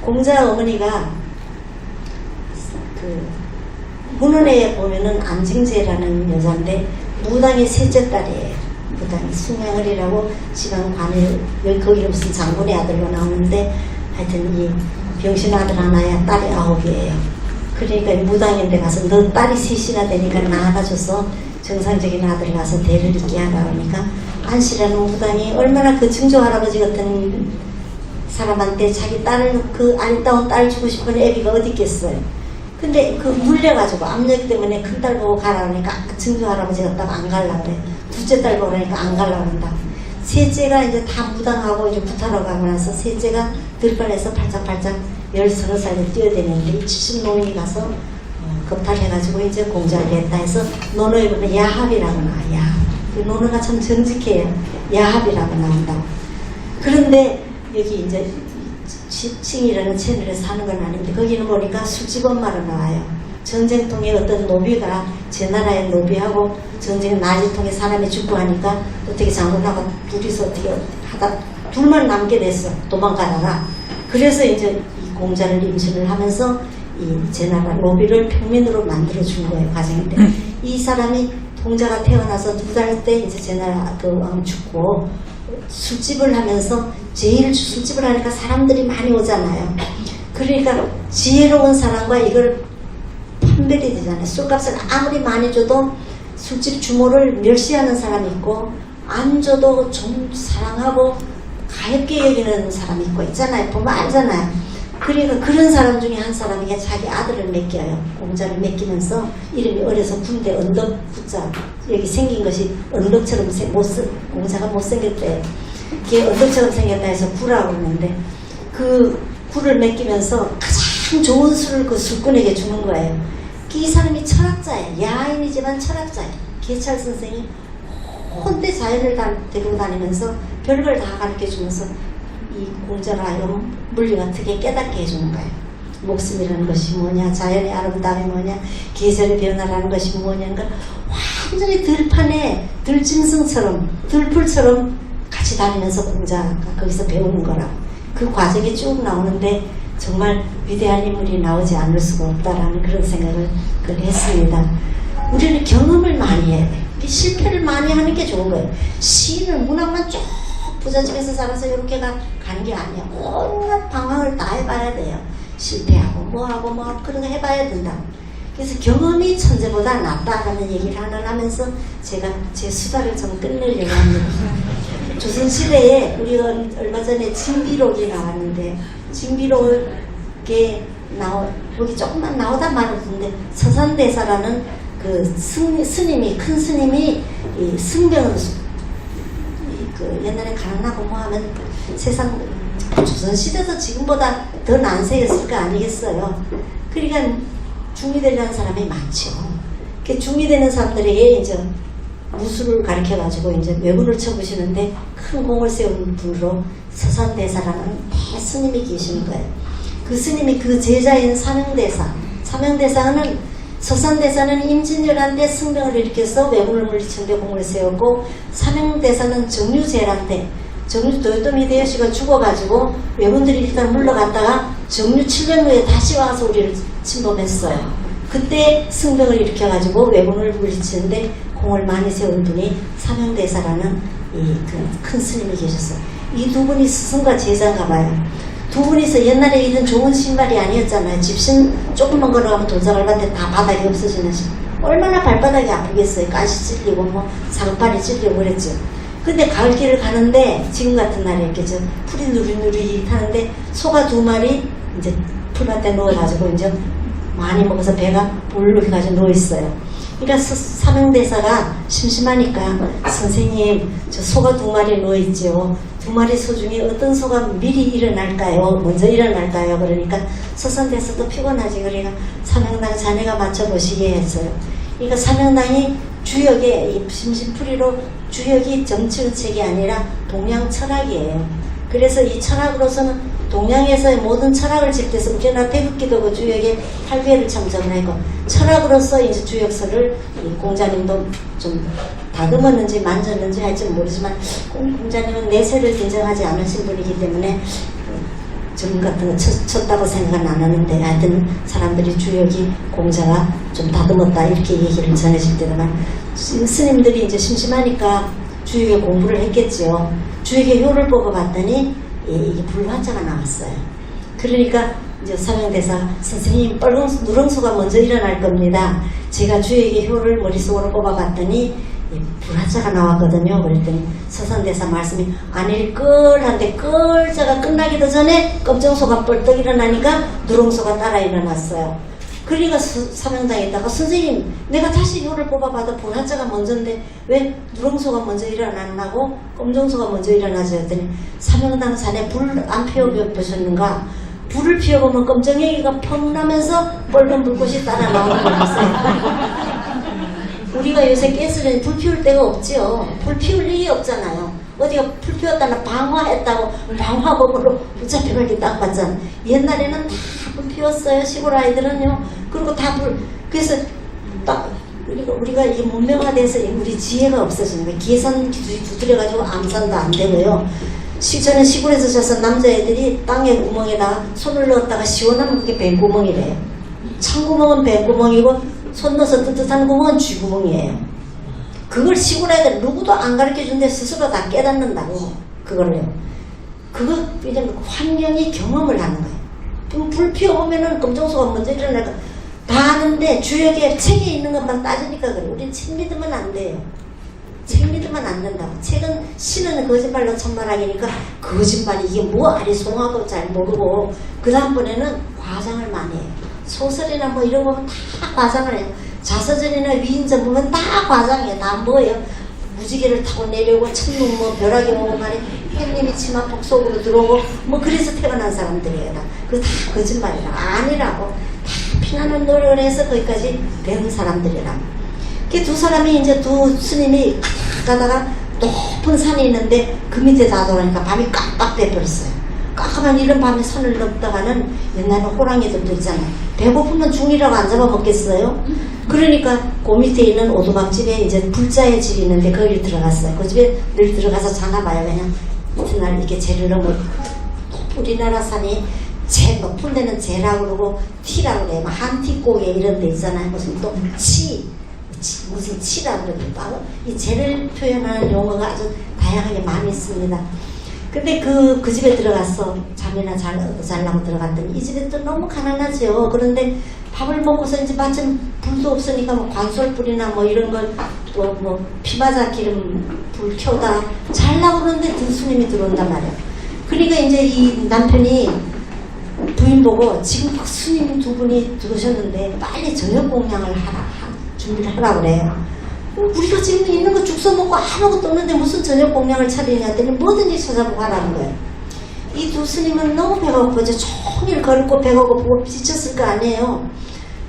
공자 어머니가 문헌에 보면은 안징제라는 여자인데 무당의 셋째 딸이에요. 무당이 숭양을이라고 지방 관을 거기 무슨 장군의 아들로 나오는데 하여튼 이 병신 아들 하나야 딸이 9이에요. 그러니까 무당인데 가서 너 딸이 셋이나 되니까 나아가줘서 정상적인 아들 가서 대를 잇게 하라 그러니까 안씨라는 무당이 얼마나 그 증조 할아버지 같은 사람한테 자기 딸을 그 아름다운 딸 주고 싶은 애비가 어디 있겠어요. 근데 그 물려가지고 압력 때문에 큰 딸 보고 가라 그러니까 증조 할아버지 갔다가 안 갈라 그래. 둘째 딸 보고 그러니까 안 갈라 그런다. 셋째가 이제 다 무당하고 이제 부타러 가고 나서 셋째가 들판에서 팔짝팔짝 10-30살에 뛰어대는데 70 노인이 가서 겁탈해가지고 이제 공자를 했다 해서 논어에 보면 야합이라고 나와요. 야합. 그 논어가 참 정직해요. 야합이라고 나온다고. 그런데 여기 이제 칭이라는 채널에서 하는 건 아닌데 거기는 보니까 술집 엄마로 나와요. 전쟁통에 어떤 노비가 제 나라의 노비하고 전쟁 난리통에 사람이 죽고 하니까 어떻게 장군하고 둘이서 어떻게 하다 둘만 남게 됐어. 도망가다가. 그래서 이제 이 공자를 임신을 하면서 이 제 나라 노비를 평민으로 만들어 준 거예요. 과정인데 이 사람이 동자가 태어나서 2달 때 이제 제 나라 그 왕 죽고 술집을 하면서 제일 술집을 하니까 사람들이 많이 오잖아요. 그러니까 지혜로운 사람과 이걸 판별이 되잖아요. 술값을 아무리 많이 줘도 술집 주모를 멸시하는 사람이 있고 안 줘도 좀 사랑하고 가엽게 여기는 사람이 있고 있잖아요. 보면 알잖아요. 그러니까 그런 사람 중에 한 사람이 자기 아들을 맡겨요. 공자를 맡기면서 이름이 어려서 군대 언덕 붙자 여기 생긴 것이 언덕처럼 공자가 못생겼대요. 그게 언덕처럼 생겼다 해서 구라고 그러는데 그 구를 맡기면서 가장 좋은 술을 그 술꾼에게 주는 거예요. 이 사람이 철학자예요. 야인이지만 철학자예요. 개찰 선생이 혼대 자연을 데리고 다니면서 별걸 다 가르쳐주면서 이 공자라요 물리가 어떻게 깨닫게 해주는 거예요. 목숨이라는 것이 뭐냐, 자연의 아름다움이 뭐냐, 계절의 변화라는 것이 뭐냐는 걸 완전히 들판에 들짐승처럼 들풀처럼 같이 다니면서 공자가 거기서 배우는 거라고. 그 과정이 쭉 나오는데 정말 위대한 인물이 나오지 않을 수가 없다라는 그런 생각을 했습니다. 우리는 경험을 많이 해야 돼요. 실패를 많이 하는 게 좋은 거예요. 시인은 문학만 쭉 부잣집에서 살아서 이렇게 가는 게 아니야. 온갖 방황을 다 해봐야 돼요. 실패하고 뭐하고 그런 거 해봐야 된다. 그래서 경험이 천재보다 낫다라는 얘기를 하나 하면서 제가 제 수다를 좀 끝내려고 합니다. 조선시대에 우리가 얼마 전에 징비록이 나왔는데 징비록에 여기 조금만 나오다 말았는데 서산대사라는 그 스님이 큰 스님이 이 승병을 그 옛날에 가난하고 뭐 하면 세상 조선시대도 지금보다 더 난세였을 거 아니겠어요. 그러니까 중리되려는 사람이 많죠. 그 중리되는 사람들에게 이제 무술을 가르쳐 가지고 이제 외군을 쳐보시는데 큰 공을 세운 분으로 서산대사라는 대스님이 계시는 거예요. 그 스님이 그 제자인 사명대사는 서산대사는 임진왜란때 승병을 일으켜서 왜군을 물리치는데 공을 세웠고, 사명대사는 정유재란때 도요토미 히데요시가 죽어가지고 왜군들이 일단 물러갔다가 정유 7년 후에 다시 와서 우리를 침범했어요. 그때 승병을 일으켜가지고 왜군을 물리치는데 공을 많이 세운 분이 사명대사라는 이 큰 스님이 계셨어요. 이 두 분이 스승과 제자인가 봐요. 두 분이서 옛날에 이런 좋은 신발이 아니었잖아요. 집신 조금만 걸어가면 돌자갈밭에 다 바닥이 없어지는 신. 얼마나 발바닥이 아프겠어요. 가시 찔리고 상팔이 찔리고 그랬죠. 근데 가을길을 가는데 지금 같은 날에 이렇게 풀이 누리누리 타는데 소가 2마리 이제 풀밭에 누워가지고 이제 많이 먹어서 배가 볼록 해가지고 누워있어요. 그러니까 사명대사가 심심하니까 선생님 저 소가 2마리 누워있죠. 2마리 소 중에 어떤 소가 미리 일어날까요? 먼저 일어날까요? 그러니까 서산대사도 피곤하지. 그러니까 사명당 자네가 맞춰보시게 했어요. 그러니까 사명당이 주역에 이 심심풀이로 주역이 정치의책이 아니라 동양 철학이에요. 그래서 이 철학으로서는 동양에서의 모든 철학을 집대서 우리나라 태극기도 주역에 8개를 참석을 했고, 철학으로서 이제 주역서를 이 공자님도 좀 다듬었는지 만졌는지 할지 모르지만 공자님은 내세를 인정하지 않으신 분이기 때문에 점 같은 거 쳤다고 생각은 안 하는데, 하여튼 사람들이 주역이 공자가 좀 다듬었다 이렇게 얘기를 전해질 때만 스님들이 이제 심심하니까 주역의 공부를 했겠지요. 주역의 효를 뽑아봤더니 이게 불화자가 나왔어요. 그러니까 이제 사명대사 선생님 누렁소가 먼저 일어날 겁니다. 제가 주역의 효를 머릿속으로 뽑아봤더니 불화자가 나왔거든요. 그랬더니 서산대사 말씀이 아닐 걸 한데 끌자가 끝나기도 전에 검정소가 뻘떡 일어나니까 누렁소가 따라 일어났어요. 그러니까 사명당에다가 선생님 내가 다시 효를 뽑아봐도 불화자가 먼저인데 왜 누렁소가 먼저 일어났나고 검정소가 먼저 일어나지 했더니 사명당 산에 불 안 피워보셨는가? 불을 피워보면 검정애기가 펑 나면서 빨간 불꽃이 따라 나오는 거였어요. 우리가 요새 가스레인지 불 피울 데가 없지요. 불 피울 일이 없잖아요. 어디가 불 피웠다나 방화했다고 방화범으로 붙잡혀가기 딱 봤잖아. 옛날에는 다 불 피웠어요. 시골 아이들은요. 그리고 다 불. 그래서 딱 우리가 이 문명화돼서 우리 지혜가 없어지는 거예요. 계산 두드려가지고 암산도 안 되고요. 저는 시골에서 자서 남자애들이 땅에 구멍에다가 손을 넣었다가 시원하면 그게 뱀구멍이래요. 창구멍은 뱀구멍이고 손 넣어서 뜨뜻한 구멍은 쥐구멍이에요. 그걸 시골 애들 누구도 안 가르쳐준데 스스로 다 깨닫는다고. 그걸요. 그거 이제 환경이 경험을 하는 거예요. 불 피워보면은 검정소가 먼저 일어날까 다 아는데 주역에 책에 있는 것만 따지니까 그래. 우리는 책 믿으면 안 돼요. 책 믿으면 안 된다고. 책은 신은 거짓말로 참말하기니까 거짓말이 이게 뭐 아리송하고 잘 모르고 그 다음번에는 과장을 많이 해요. 소설이나 뭐 이런 거 보면 다 과장을 해요. 자서전이나 위인전 보면 다 과장이에요. 다 뭐예요? 무지개를 타고 내려오고 천둥 뭐 벼락이 오고 말이 햇님이 치마 폭속으로 들어오고 뭐 그래서 태어난 사람들이에요. 그거 다 거짓말이라 아니라고 다 피나는 노력을 해서 거기까지 배운 사람들이라. 그 두 사람이 이제 두 스님이 가다가 높은 산이 있는데 그 밑에 다 돌아오니까 밤이 깜빡 돼버렸어요. 깜깜한 이런 밤에 산을 넘다가는 옛날에 호랑이들도 있잖아요. 배고프면 중이라고 안 잡아먹겠어요? 그러니까 그 밑에 있는 오두막집에 이제 불자의 집이 있는데 거기를 들어갔어요. 그 집에 늘 들어가서 자나봐요. 그냥 이튿날 이렇게 제를 넘어 우리나라 산이 제 높은 데는 제라고 그러고 티라고 그래요. 한티고개 이런 데 있잖아요. 무슨 또 무슨 치라고 그러기도 하고 이 제를 표현하는 용어가 아주 다양하게 많이 있습니다. 근데 그 집에 들어갔어. 잠이나 자려고 들어갔더니 이 집에 또 너무 가난하죠. 그런데 밥을 먹고서 이제 마침 불도 없으니까 뭐 관솔불이나 뭐 이런 걸 또 뭐 피마자 기름 불 켜다 자려고 그러는데 등수님이 들어온단 말이야. 그러니까 이제 이 남편이 부인 보고 지금 막 스님 두 분이 들어오셨는데 빨리 저녁 공양을 준비를 하라고 그래요. 우리가 지금 있는 거 죽서 먹고 아무것도 없는데 무슨 저녁 공양을 차리냐 했더니 뭐든지 찾아보고 하라는 거예요. 이 두 스님은 너무 배가 고프죠. 종일 걸고 배가 고프고 지쳤을 거 아니에요.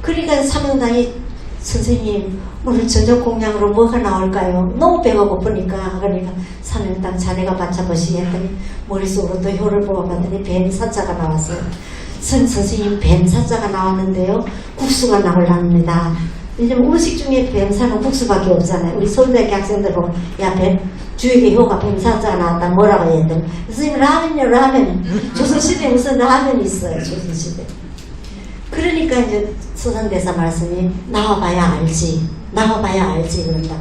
그러니까 사명당이 선생님 오늘 저녁 공양으로 뭐가 나올까요? 너무 배가 고프니까. 그러니까 사명당 자네가 받쳐보시게 했더니 머릿속으로 또 혀를 뽑아봤더니 뱀사자가 나왔어요. 선생님 뱀사자가 나왔는데요. 국수가 나오랍니다. 왜냐면 음식 중에 뱀사는 국수밖에 없잖아요. 우리 서울대학교 학생들 보면 야 주에게 효가 뱀사자가 나왔다 뭐라고 해야 되나. 선생님 라면요 라면. 조선시대에 무슨 라면이 있어요. 조선시대. 그러니까 이제 서산대사 말씀이 나와봐야 알지 그런다.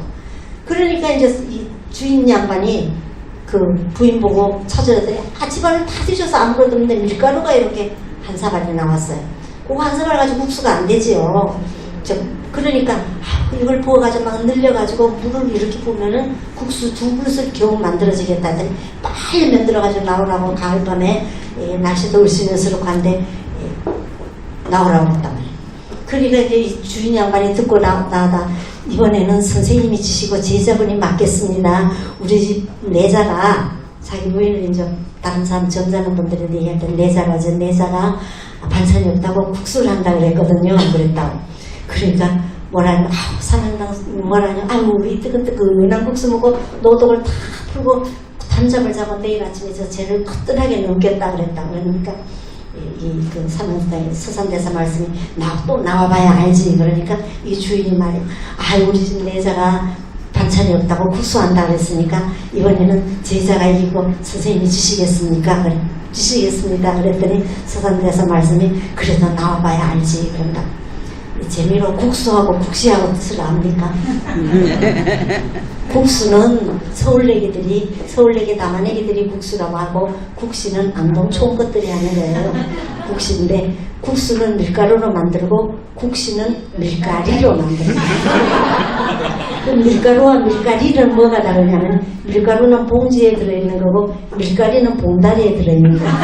그러니까 이제 이 주인 양반이 그 부인 보고 찾아왔더니 집안을 다 뒤져서 아무것도 없는데 밀가루가 이렇게 한 사발이 나왔어요. 그거 한 사발 가지고 국수가 안 되지요. 그러니까 이걸 부어가지고 막 늘려가지고 물을 이렇게 부으면은 국수 두 그릇을 겨우 만들어지겠다 했더니 빨리 만들어가지고 나오라고 가을밤에 날씨도 을씨면스럽고 나오라고 했단 말이에요. 그러니까 이제 이 주인 양반이 듣고 나다 이번에는 선생님이 지시고 제자분이 맡겠습니다. 우리 집 내자가 자기 부인을 이제 다른 사람 점잖은 분들한테 얘기할 때 내자가 반찬이 없다고 국수를 한다고 그랬거든요. 그랬다고. 그러니까 뭐라냐, 사명당 뭐라냐, 우리 뜨끈뜨끈한 국수 먹고 노독을 다 풀고 담잠을 자고 내일 아침에 저 죄를 커튼하게 넘겼다 그랬다. 그러니까 그 사명당의 서산대사 말씀이 또 나와봐야 알지. 그러니까 이 주인이 말이야, 우리 집 내자가 반찬이 없다고 국수한다 그랬으니까 이번에는 제자가 이기고 선생님이 주시겠습니까? 주시겠습니다. 그랬더니 서산대사 말씀이 그래도 나와봐야 알지. 그런다. 재미로 국수하고 국시하고 뜻을 압니까? 국수는 서울내기 남한애기들이 국수라고 하고 국시는 안동 촌 것들이 하는 거예요. 국시인데 국수는 밀가루로 만들고 국시는 밀가리로 만듭니다. 그 밀가루와 밀가리는 뭐가 다르냐면 밀가루는 봉지에 들어있는 거고 밀가리는 봉다리에 들어있는 거예요.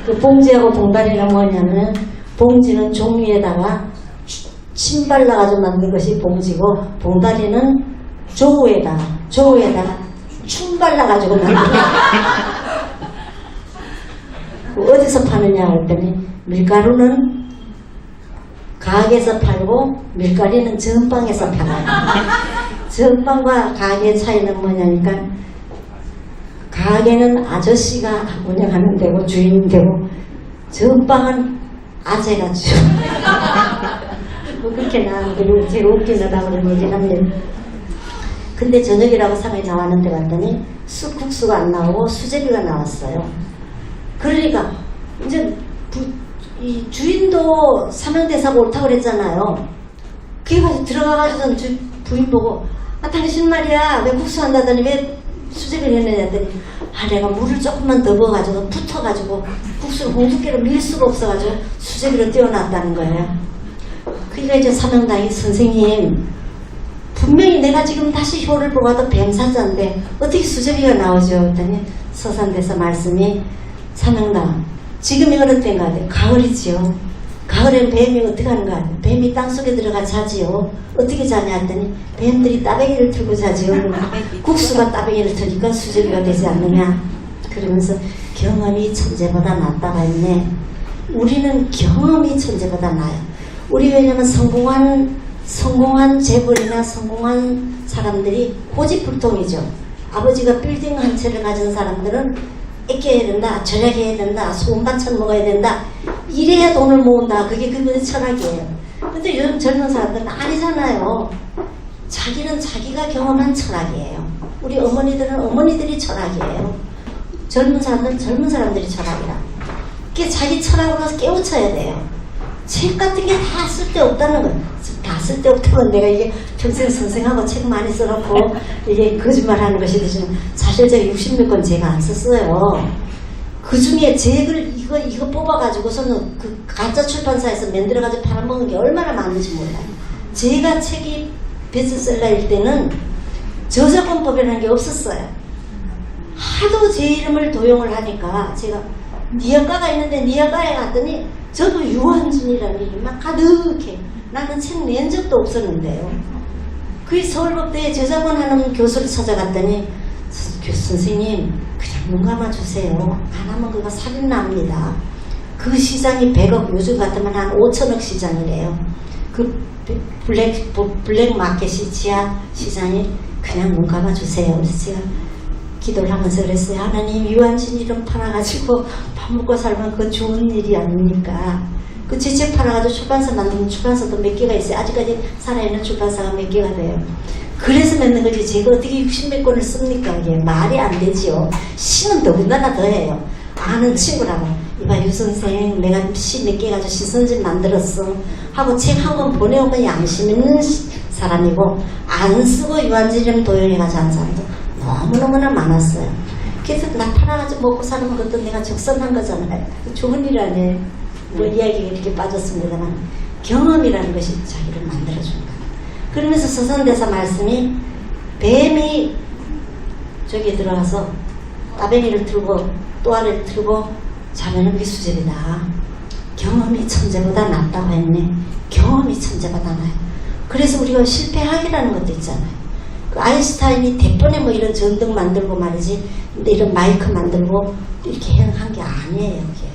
그 봉지하고 봉다리가 뭐냐면 봉지는 종이에다가 침 발라가지고 만든 것이 봉지고 봉다리는 조우에다가 춤 발라가지고 만든 어디서 파느냐 했더니 밀가루는 가게에서 팔고 밀가리는 전방에서 팔아요. 전방과 가게의 차이는 뭐냐니까 가게는 아저씨가 운영하는 데고 주인 되고 전방은 아재가 주. 뭐 그렇게 나오고 제가 웃기느라고 그런 얘기를 합니다. 근데 저녁이라고 상에 나왔는데 갔더니 국수가 안 나오고 수제비가 나왔어요. 그러니까 이제 이 주인도 사명대사가 옳다고 그랬잖아요. 그래가지고 들어가가지고 부인 보고 당신 말이야 왜 국수 한다더니 왜 수제비를 했느냐 했더니 내가 물을 조금만 더 부어가지고 붙어가지고 국수를 공주께로 밀 수가 없어가지고 수제비로 떼어놨다는 거예요. 그러니까 이제 사명당이 선생님 분명히 내가 지금 다시 효를 보고 와도 뱀사자인데 어떻게 수제비가 나오죠? 했더니 서산대사 말씀이 사명당 지금이 어느 때인가 가을이지요. 가을엔 뱀이 어떻게 하는가? 뱀이 땅속에 들어가 자지요. 어떻게 자냐 했더니 뱀들이 따뱅이를 틀고 자지요. 국수가 따뱅이를 트니까 수제비가 되지 않느냐. 그러면서 경험이 천재보다 낫다고 했네. 우리는 경험이 천재보다 나아요. 우리 왜냐면 성공한 재벌이나 성공한 사람들이 고집불통이죠. 아버지가 빌딩 한 채를 가진 사람들은 이렇게 해야 된다, 저렇게 해야 된다, 소금 반찬 먹어야 된다, 이래야 돈을 모은다. 그게 그분의 철학이에요. 근데 요즘 젊은 사람들은 아니잖아요. 자기는 자기가 경험한 철학이에요. 우리 어머니들은 어머니들이 철학이에요. 젊은 사람들은 젊은 사람들이 철학이라. 그게 자기 철학으로 깨우쳐야 돼요. 책 같은 게 다 쓸데없다는 거예요. 다 쓸데없다면 내가 이게 평생 선생하고 책 많이 써놓고 이게 거짓말 하는 것이 되지만 사실 제가 60몇 권 제가 안 썼어요. 그 중에 책을 이거 뽑아가지고서는 그 가짜 출판사에서 만들어가지고 팔아먹은 게 얼마나 많은지 몰라요. 제가 책이 베스트셀러일 때는 저작권법이라는 게 없었어요. 하도 제 이름을 도용을 하니까 제가 니아과가 있는데 니아과에 갔더니 저도 유한준이라는 이름이 막 가득해. 나는 책 낸 적도 없었는데요. 그 서울법대에 저작권 하는 교수를 찾아갔더니 선생님 그냥 눈 감아주세요. 안 하면 그거 살인 납니다. 그 시장이 100억, 요즘 같으면 한 5천억 시장이래요. 그 블랙 마켓이 지하 시장이 그냥 눈 감아주세요. 그래서 제가 기도를 하면서 그랬어요. 하나님 유한진 이름 팔아가지고 밥 먹고 살면 그거 좋은 일이 아닙니까? 그 제 책 팔아가지고 출판사 만드는 출판사도 몇 개가 있어요. 아직까지 살아있는 출판사가 몇 개가 돼요. 그래서 맺는 거지 제가 어떻게 60몇 권을 씁니까? 이게 말이 안 되지요. 시는 더군다나 더해요. 아는 친구라고 이봐 유 선생 내가 시 몇 개 가지고 시선집 만들었어 하고 책 한 권 보내오면 양심 있는 사람이고 안 쓰고 유한진 이름 도용해가지고 한 사람도 너무너무나 많았어요. 그래서 나 팔아가지고 먹고 사는 것도 내가 적선한 거잖아요. 좋은 일 아니에요. 뭐 이야기가 이렇게 빠졌습니다만 경험이라는 것이 자기를 만들어주는 거예요. 그러면서 서선대사 말씀이 뱀이 저기에 들어가서 따뱅이를 틀고 또아를 틀고 자면은 그게 수제비다. 경험이 천재보다 낫다고 했네. 경험이 천재보다 나아요. 그래서 우리가 실패학이라는 것도 있잖아요. 그 아인슈타인이 대번에 뭐 이런 전등 만들고 말이지 근데 이런 마이크 만들고 이렇게 한 게 아니에요. 그게.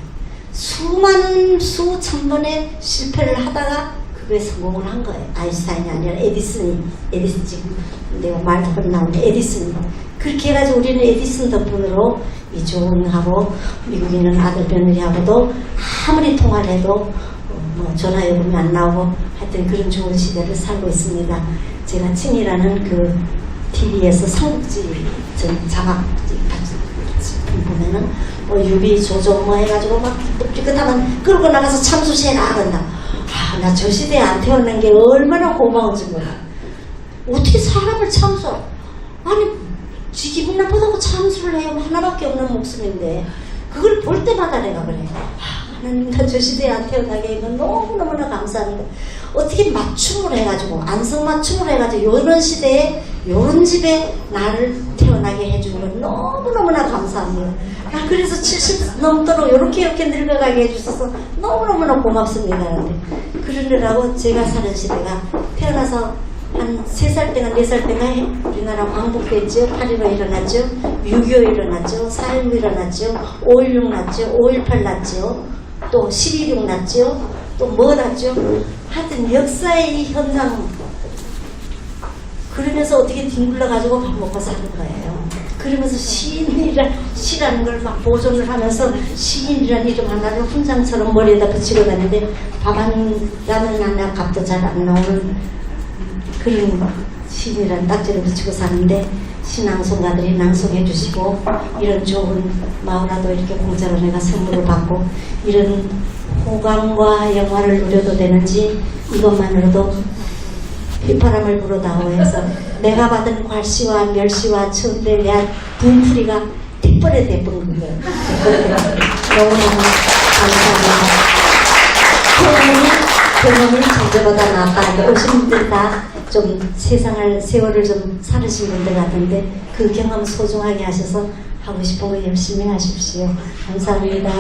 수천 번의 실패를 하다가 그거에 성공을 한 거예요. 아인슈타인이 아니라 에디슨 지금 내가 말 덕분에 나오는데 에디슨이 그렇게 해가지고 우리는 에디슨 덕분으로 이종하고 미국에 있는 아들 며느리하고도 아무리 통화를 해도 뭐 전화 요금이 안 나오고 하여튼 그런 좋은 시대를 살고 있습니다. 제가 친이라는 그 TV에서 삼국지 자막 보면은 뭐 유비 조조 뭐 해가지고 막 삐끗하면 끌고 나가서 참수시해라 그런다. 나 저 시대에 안 태어난 게 얼마나 고마운지 몰라. 어떻게 사람을 참수? 아니 지 기분 나쁘다고 참수를 해요. 하나밖에 없는 목숨인데 그걸 볼 때마다 내가 그래. 하나님 나 저 시대에 안 태어나게 이건 너무너무나 감사합니다. 어떻게 맞춤을 해가지고 안성맞춤을 해가지고 요런 시대에 요런 집에 나를 태어나게 해주는 건 너무너무나 감사합니다. 그래서 70 넘도록 이렇게 늙어가게 해주셔서 너무너무나 고맙습니다. 그러느라고 제가 사는 시대가 태어나서 한 3살 때가 4살 때가 우리나라 광복됐죠. 8.15 일어났죠. 6.25 일어났죠. 4.19 일어났죠. 5.16 났죠. 5.18 났죠. 또 11.6 났죠. 또 뭐 났죠. 하여튼 역사의 이 현상 그러면서 어떻게 뒹굴러가지고 밥 먹고 사는 거예요. 그러면서 시라는 걸 막 보존을 하면서 시인이라는 이름 하나를 훈장처럼 머리에다 붙이고 다니는데 밥 한 잔은 하나 값도 잘 안 나오는 그런 시인이라는 딱지를 붙이고 사는데 신앙송가들이 낭송해 주시고 이런 좋은 마을화도 이렇게 공짜로 내가 선물을 받고 이런 호감과 영화를 누려도 되는지 이것만으로도 휘파람을 불어다오 해서 내가 받은 괄시와 멸시와 천대에 대한 분풀이가 대번에 대번 그거예요. 너무너무 감사합니다. 경험이 천재보다 낫다. 오신 분들 다 좀 세월을 좀 살으신 분들 같은데 그 경험 소중하게 하셔서 하고 싶은 거 열심히 하십시오. 감사합니다.